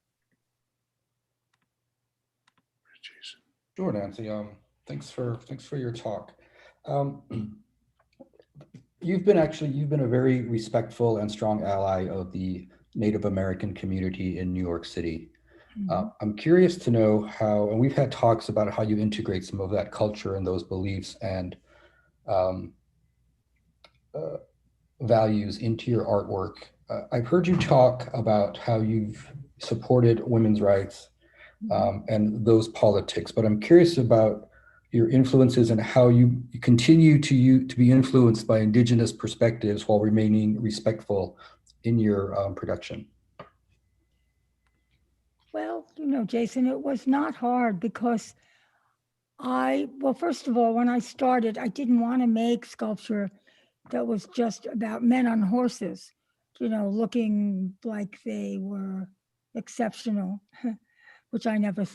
Jason. Sure, Nancy. Thanks for your talk. You've been a very respectful and strong ally of the Native American community in New York City. I'm curious to know how, and we've had talks about how you integrate some of that culture and those beliefs and values into your artwork. I've heard you talk about how you've supported women's rights and those politics, but I'm curious about your influences and how you continue to be influenced by Indigenous perspectives while remaining respectful in your production. Well, Jason, it was not hard because well, first of all, when I started, I didn't want to make sculpture that was just about men on horses, looking like they were exceptional, which I never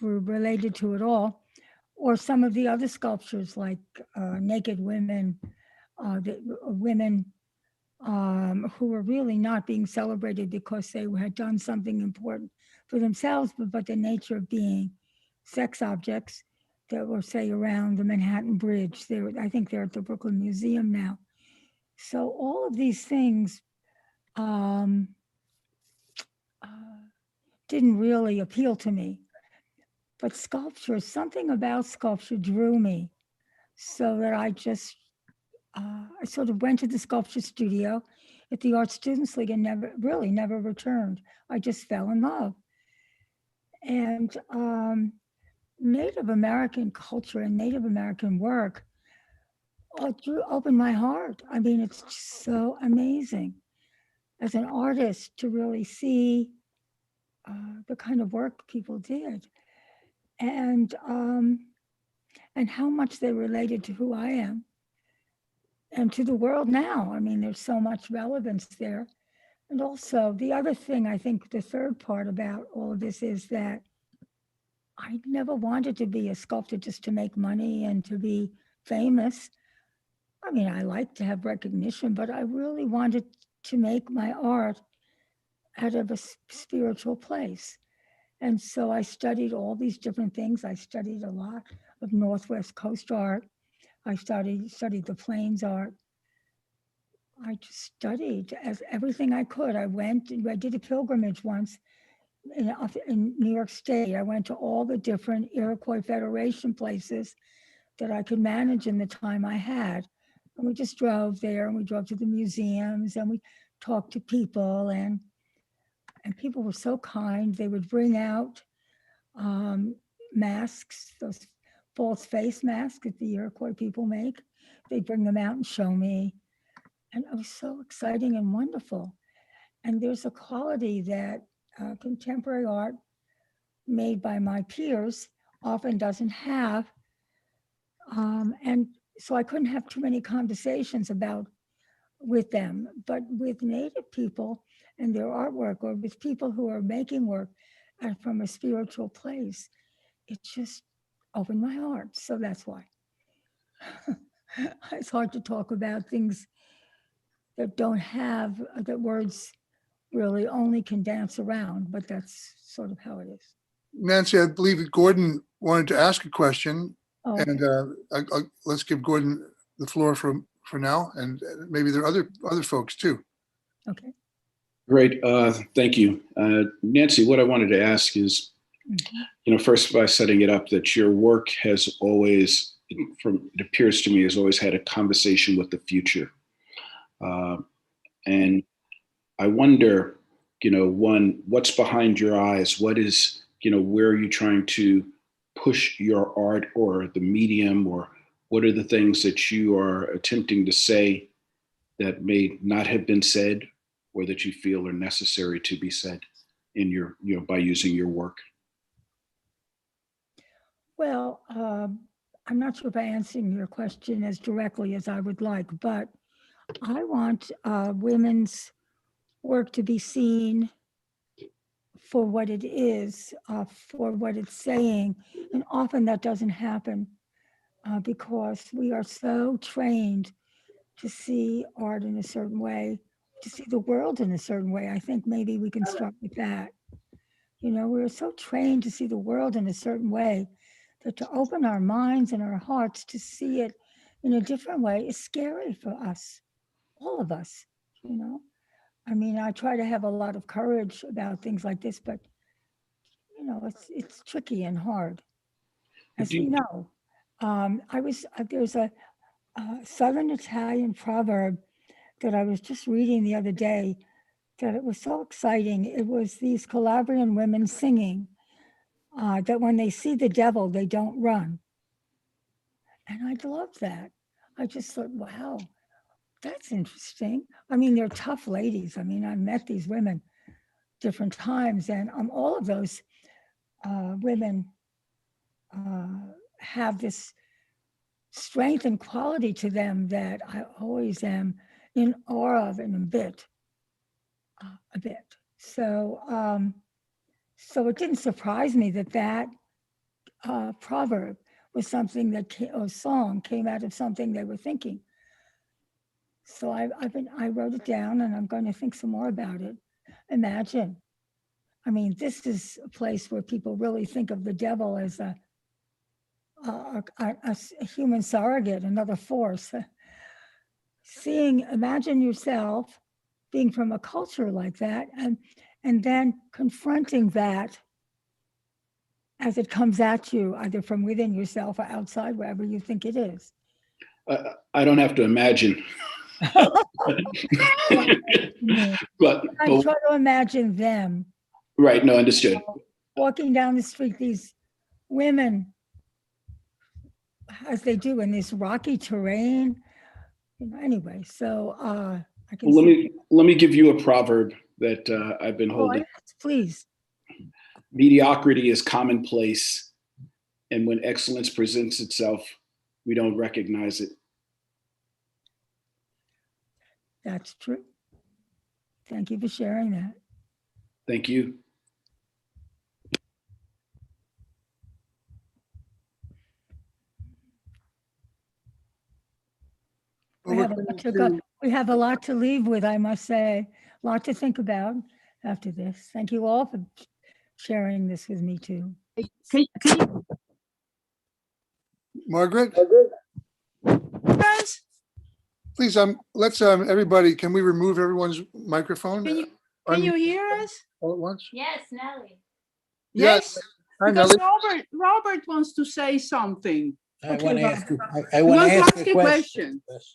were related to at all, or some of the other sculptures like naked women, women who were really not being celebrated because they had done something important for themselves, but the nature of being sex objects that were, say, around the Manhattan Bridge. I think they're at the Brooklyn Museum now. So all of these things didn't really appeal to me. But sculpture, something about sculpture drew me, so that I sort of went to the sculpture studio at the Art Students League and never returned. I just fell in love. And Native American culture and Native American work opened my heart. I mean, it's just so amazing as an artist to really see the kind of work people did, and how much they related to who I am and to the world now. I mean, there's so much relevance there. And also the other thing, I think the third part about all of this is that I never wanted to be a sculptor just to make money and to be famous. I mean, I like to have recognition, but I really wanted to make my art out of a spiritual place. And so I studied all these different things. I studied a lot of Northwest Coast art. I studied the Plains art. I just studied as everything I could. I did a pilgrimage once in New York State. I went to all the different Iroquois Federation places that I could manage in the time I had. And we just drove there, and we drove to the museums, and we talked to people, and people were so kind. They would bring out masks, those false face masks that the Iroquois people make. They'd bring them out and show me. And it was so exciting and wonderful. And there's a quality that contemporary art made by my peers often doesn't have. And so I couldn't have too many conversations with them, but with Native people and their artwork, or with people who are making work from a spiritual place, it just opened my heart. So that's why. It's hard to talk about things that don't have, that words really only can dance around, but that's sort of how it is. Nancy, I believe that Gordon wanted to ask a question, Oh, and let's give Gordon the floor for now, and maybe there are other folks too. okay. Great, thank you. Nancy, what I wanted to ask is, first by setting it up, that your work has always, it appears to me, has always had a conversation with the future. And I wonder, one, what's behind your eyes? What is, where are you trying to push your art or the medium, or what are the things that you are attempting to say that may not have been said, or that you feel are necessary to be said in your, by using your work? Well, I'm not sure if I'm answering your question as directly as I would like, but I want women's work to be seen for what it is, for what it's saying. And often that doesn't happen because we are so trained to see art in a certain way, to see the world in a certain way. I think maybe we can start with that. We're so trained to see the world in a certain way that to open our minds and our hearts to see it in a different way is scary for us, all of us, I mean, I try to have a lot of courage about things like this, but it's tricky and hard, as we know. There's a Southern Italian proverb that I was just reading the other day that it was so exciting. It was these Calabrian women singing that when they see the devil, they don't run. And I love that. I just thought, wow, that's interesting. I mean, they're tough ladies. I mean, I met these women different times, and all of those women have this strength and quality to them that I always am in awe of, and a bit. So, so it didn't surprise me that proverb was something or song came out of something they were thinking. So I wrote it down, and I'm going to think some more about it. Imagine, I mean, this is a place where people really think of the devil as a human surrogate, another force. Imagine yourself being from a culture like that, and then confronting that as it comes at you, either from within yourself or outside, wherever you think it is. I don't have to imagine. but I try to imagine them. Right, no, understood. Walking down the street, these women, as they do in this rocky terrain. Anyway, so I can. Let me give you a proverb that I've been holding. Yes, please. Mediocrity is commonplace, and when excellence presents itself, we don't recognize it. That's true. Thank you for sharing that. Thank you. We have a lot to leave with, I must say, a lot to think about after this. Thank you all for sharing this with me too. Can you Margaret? guys? Please, let's everybody, can we remove everyone's microphone? Can you hear us? All at once? Yes, Nelly. Yes. Hi, Because Nelly. Robert wants to say something. I Okay, want to Bob. ask. He I want wants to ask a question. question.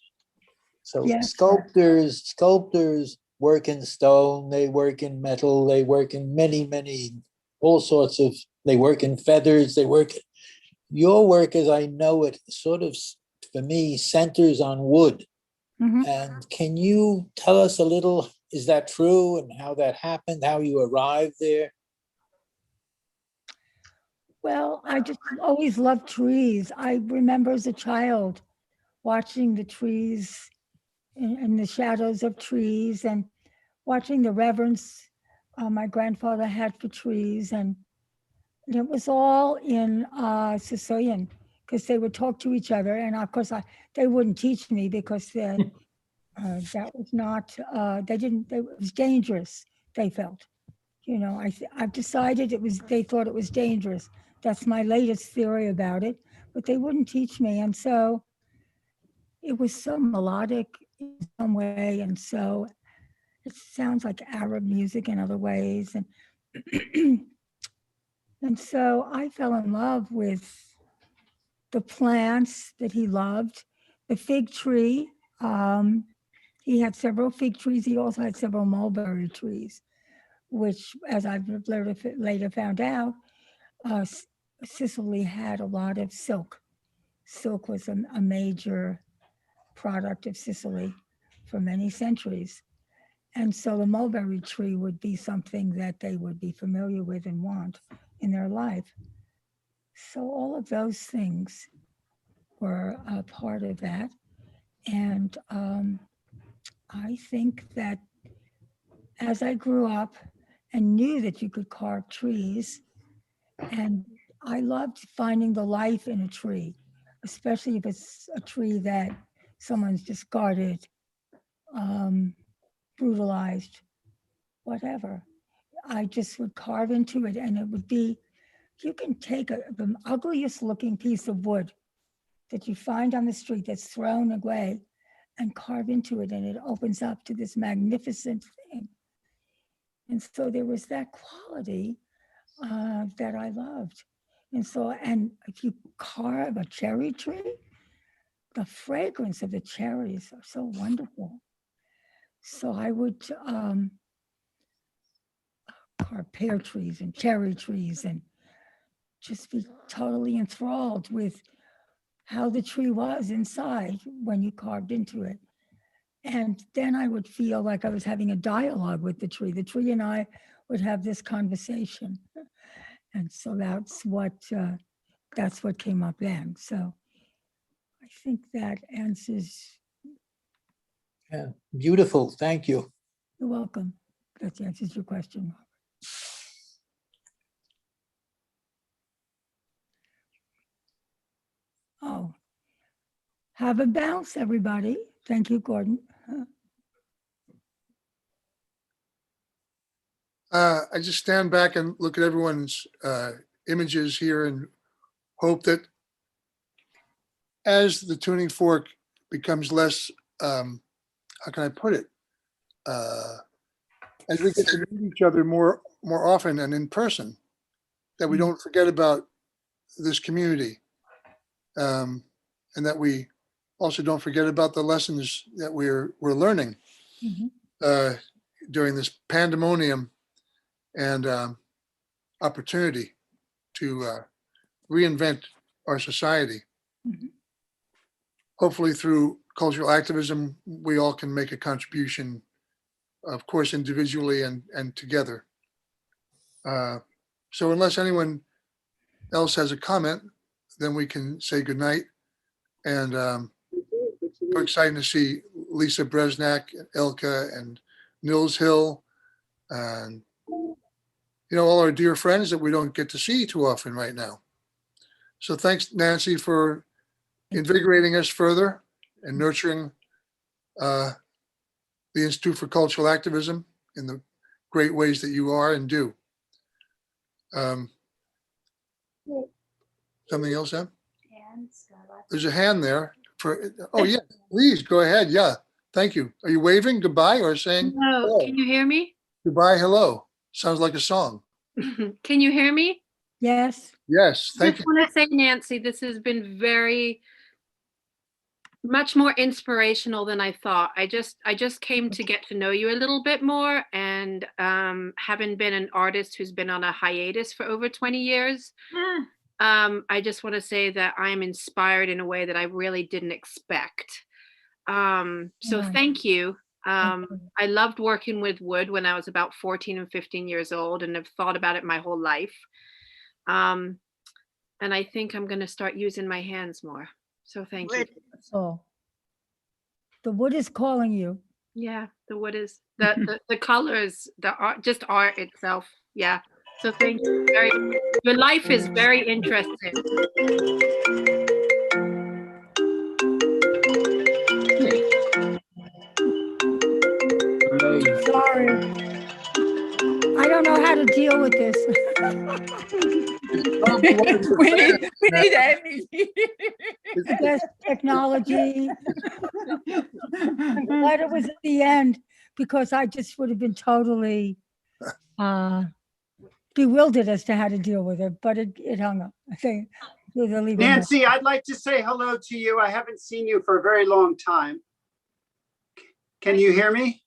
So Yes. sculptors work in stone, they work in metal, they work in many, all sorts of, they work in feathers, your work, as I know it, sort of, for me, centers on wood. Mhm. And can you tell us a little, is that true, and how that happened, how you arrived there? Well, I just always loved trees. I remember as a child watching the trees and the shadows of trees and watching the reverence my grandfather had for trees. And it was all in Sicilian because they would talk to each other. And of course, they wouldn't teach me because that was not, it was dangerous, they felt. You know, I've decided they thought it was dangerous. That's my latest theory about it, but they wouldn't teach me. And so it was so melodic in some way. And so it sounds like Arab music in other ways. And so I fell in love with the plants that he loved, the fig tree. He had several fig trees. He also had several mulberry trees, which, as I've later found out, Sicily had a lot of silk. Silk was a major product of Sicily for many centuries. And so the mulberry tree would be something that they would be familiar with and want in their life. So all of those things were a part of that. And I think that as I grew up and knew that you could carve trees, and I loved finding the life in a tree, especially if it's a tree that someone's discarded, brutalized, whatever. I just would carve into it, and it would be, you can take the ugliest looking piece of wood that you find on the street that's thrown away and carve into it, and it opens up to this magnificent thing. And so there was that quality that I loved. And so, and if you carve a cherry tree, the fragrance of the cherries are so wonderful. So I would carve pear trees and cherry trees and just be totally enthralled with how the tree was inside when you carved into it. And then I would feel like I was having a dialogue with the tree. The tree and I would have this conversation. And so that's what came up then. So I think that answers. Yeah, beautiful, thank you. You're welcome. That answers your question. Oh, have a bounce, everybody. Thank you, Gordon. I just stand back and look at everyone's images here and hope that as the tuning fork becomes less, how can I put it? As we get to meet each other more often and in person, that we don't forget about this community, and that we also don't forget about the lessons that we're learning during this pandemonium and opportunity to reinvent our society. Hopefully through cultural activism, we all can make a contribution, of course, individually and together. So unless anyone else has a comment, then we can say goodnight. And we're excited to see Lisa Bresnak, Elka, and Nils Hill, and all our dear friends that we don't get to see too often right now. So thanks, Nancy, for invigorating us further and nurturing the Institute for Cultural Activism in the great ways that you are and do. Something else, Em? There's a hand there. Oh, yeah, please go ahead. Yeah, thank you. Are you waving goodbye or saying No, hello? can you hear me? Goodbye, hello. Sounds like a song. Can you hear me? Yes. Yes, thank Just you. want to say, Nancy, this has been very Much more inspirational than I thought. I just came to get to know you a little bit more, and having been an artist who's been on a hiatus for over 20 years, I just want to say that I'm inspired in a way that I really didn't expect. So thank you. I loved working with wood when I was about 14 and 15 years old, and have thought about it my whole life. And I think I'm going to start using my hands more. So thank you. So the wood is calling you. Yeah, the wood is the colors, the art, just art itself. Yeah. So thank you. Your life is very interesting. Sorry. I don't know how to deal with this. we need Amy. I guess technology. I'm glad it was at the end, because I just would have been totally bewildered as to how to deal with it, but it hung up. I think Nancy, I'd like to say hello to you. I haven't seen you for a very long time. Can you hear me?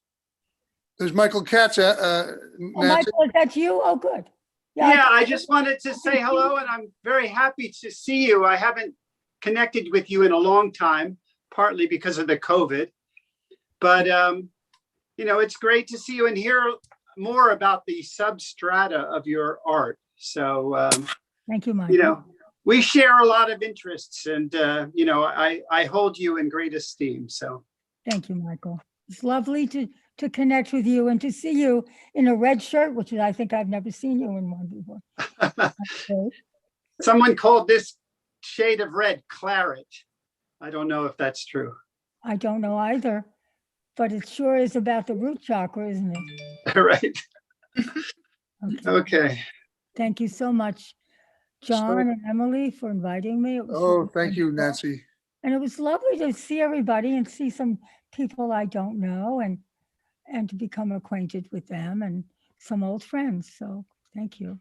There's Michael Katz. Oh, Nancy. Michael, is that you? Oh, good. Yeah, I just wanted to say hello, and I'm very happy to see you. I haven't connected with you in a long time, partly because of the COVID. But, you know, it's great to see you and hear more about the substrata of your art. So, thank you, Michael. You know, we share a lot of interests, and, you know, I hold you in great esteem. So thank you, Michael. It's lovely to connect with you and to see you in a red shirt, which I think I've never seen you in one before. Okay. someone called this shade of red claret. I don't know if that's true. I don't know either, but it sure is about the root chakra, isn't it? Right. Okay. Thank you so much, John and Emily, for inviting me. It was Oh, thank you, Nancy. And it was lovely to see everybody and see some people I don't know, and to become acquainted with them and some old friends. So thank you.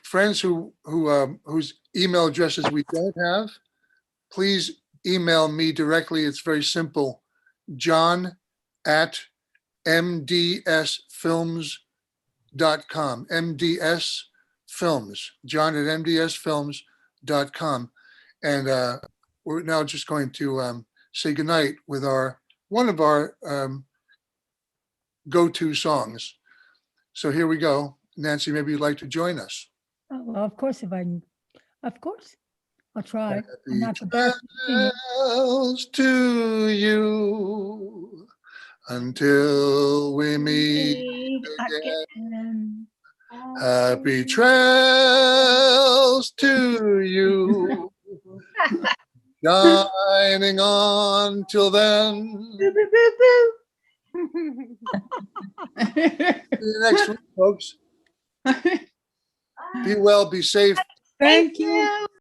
Friends whose email addresses we don't have, please email me directly. It's very simple. John@mdsfilms.com. MDS Films. John@mdsfilms.com. And we're now just going to say goodnight with one of our go-to songs. So here we go. Nancy, maybe you'd like to join us. Oh, well, of course, of course, I'll try. I'm not the best. Travels to you until we meet again. Happy trails to you. Shining on till then. See you next week, folks. Be well, be safe. Thank you.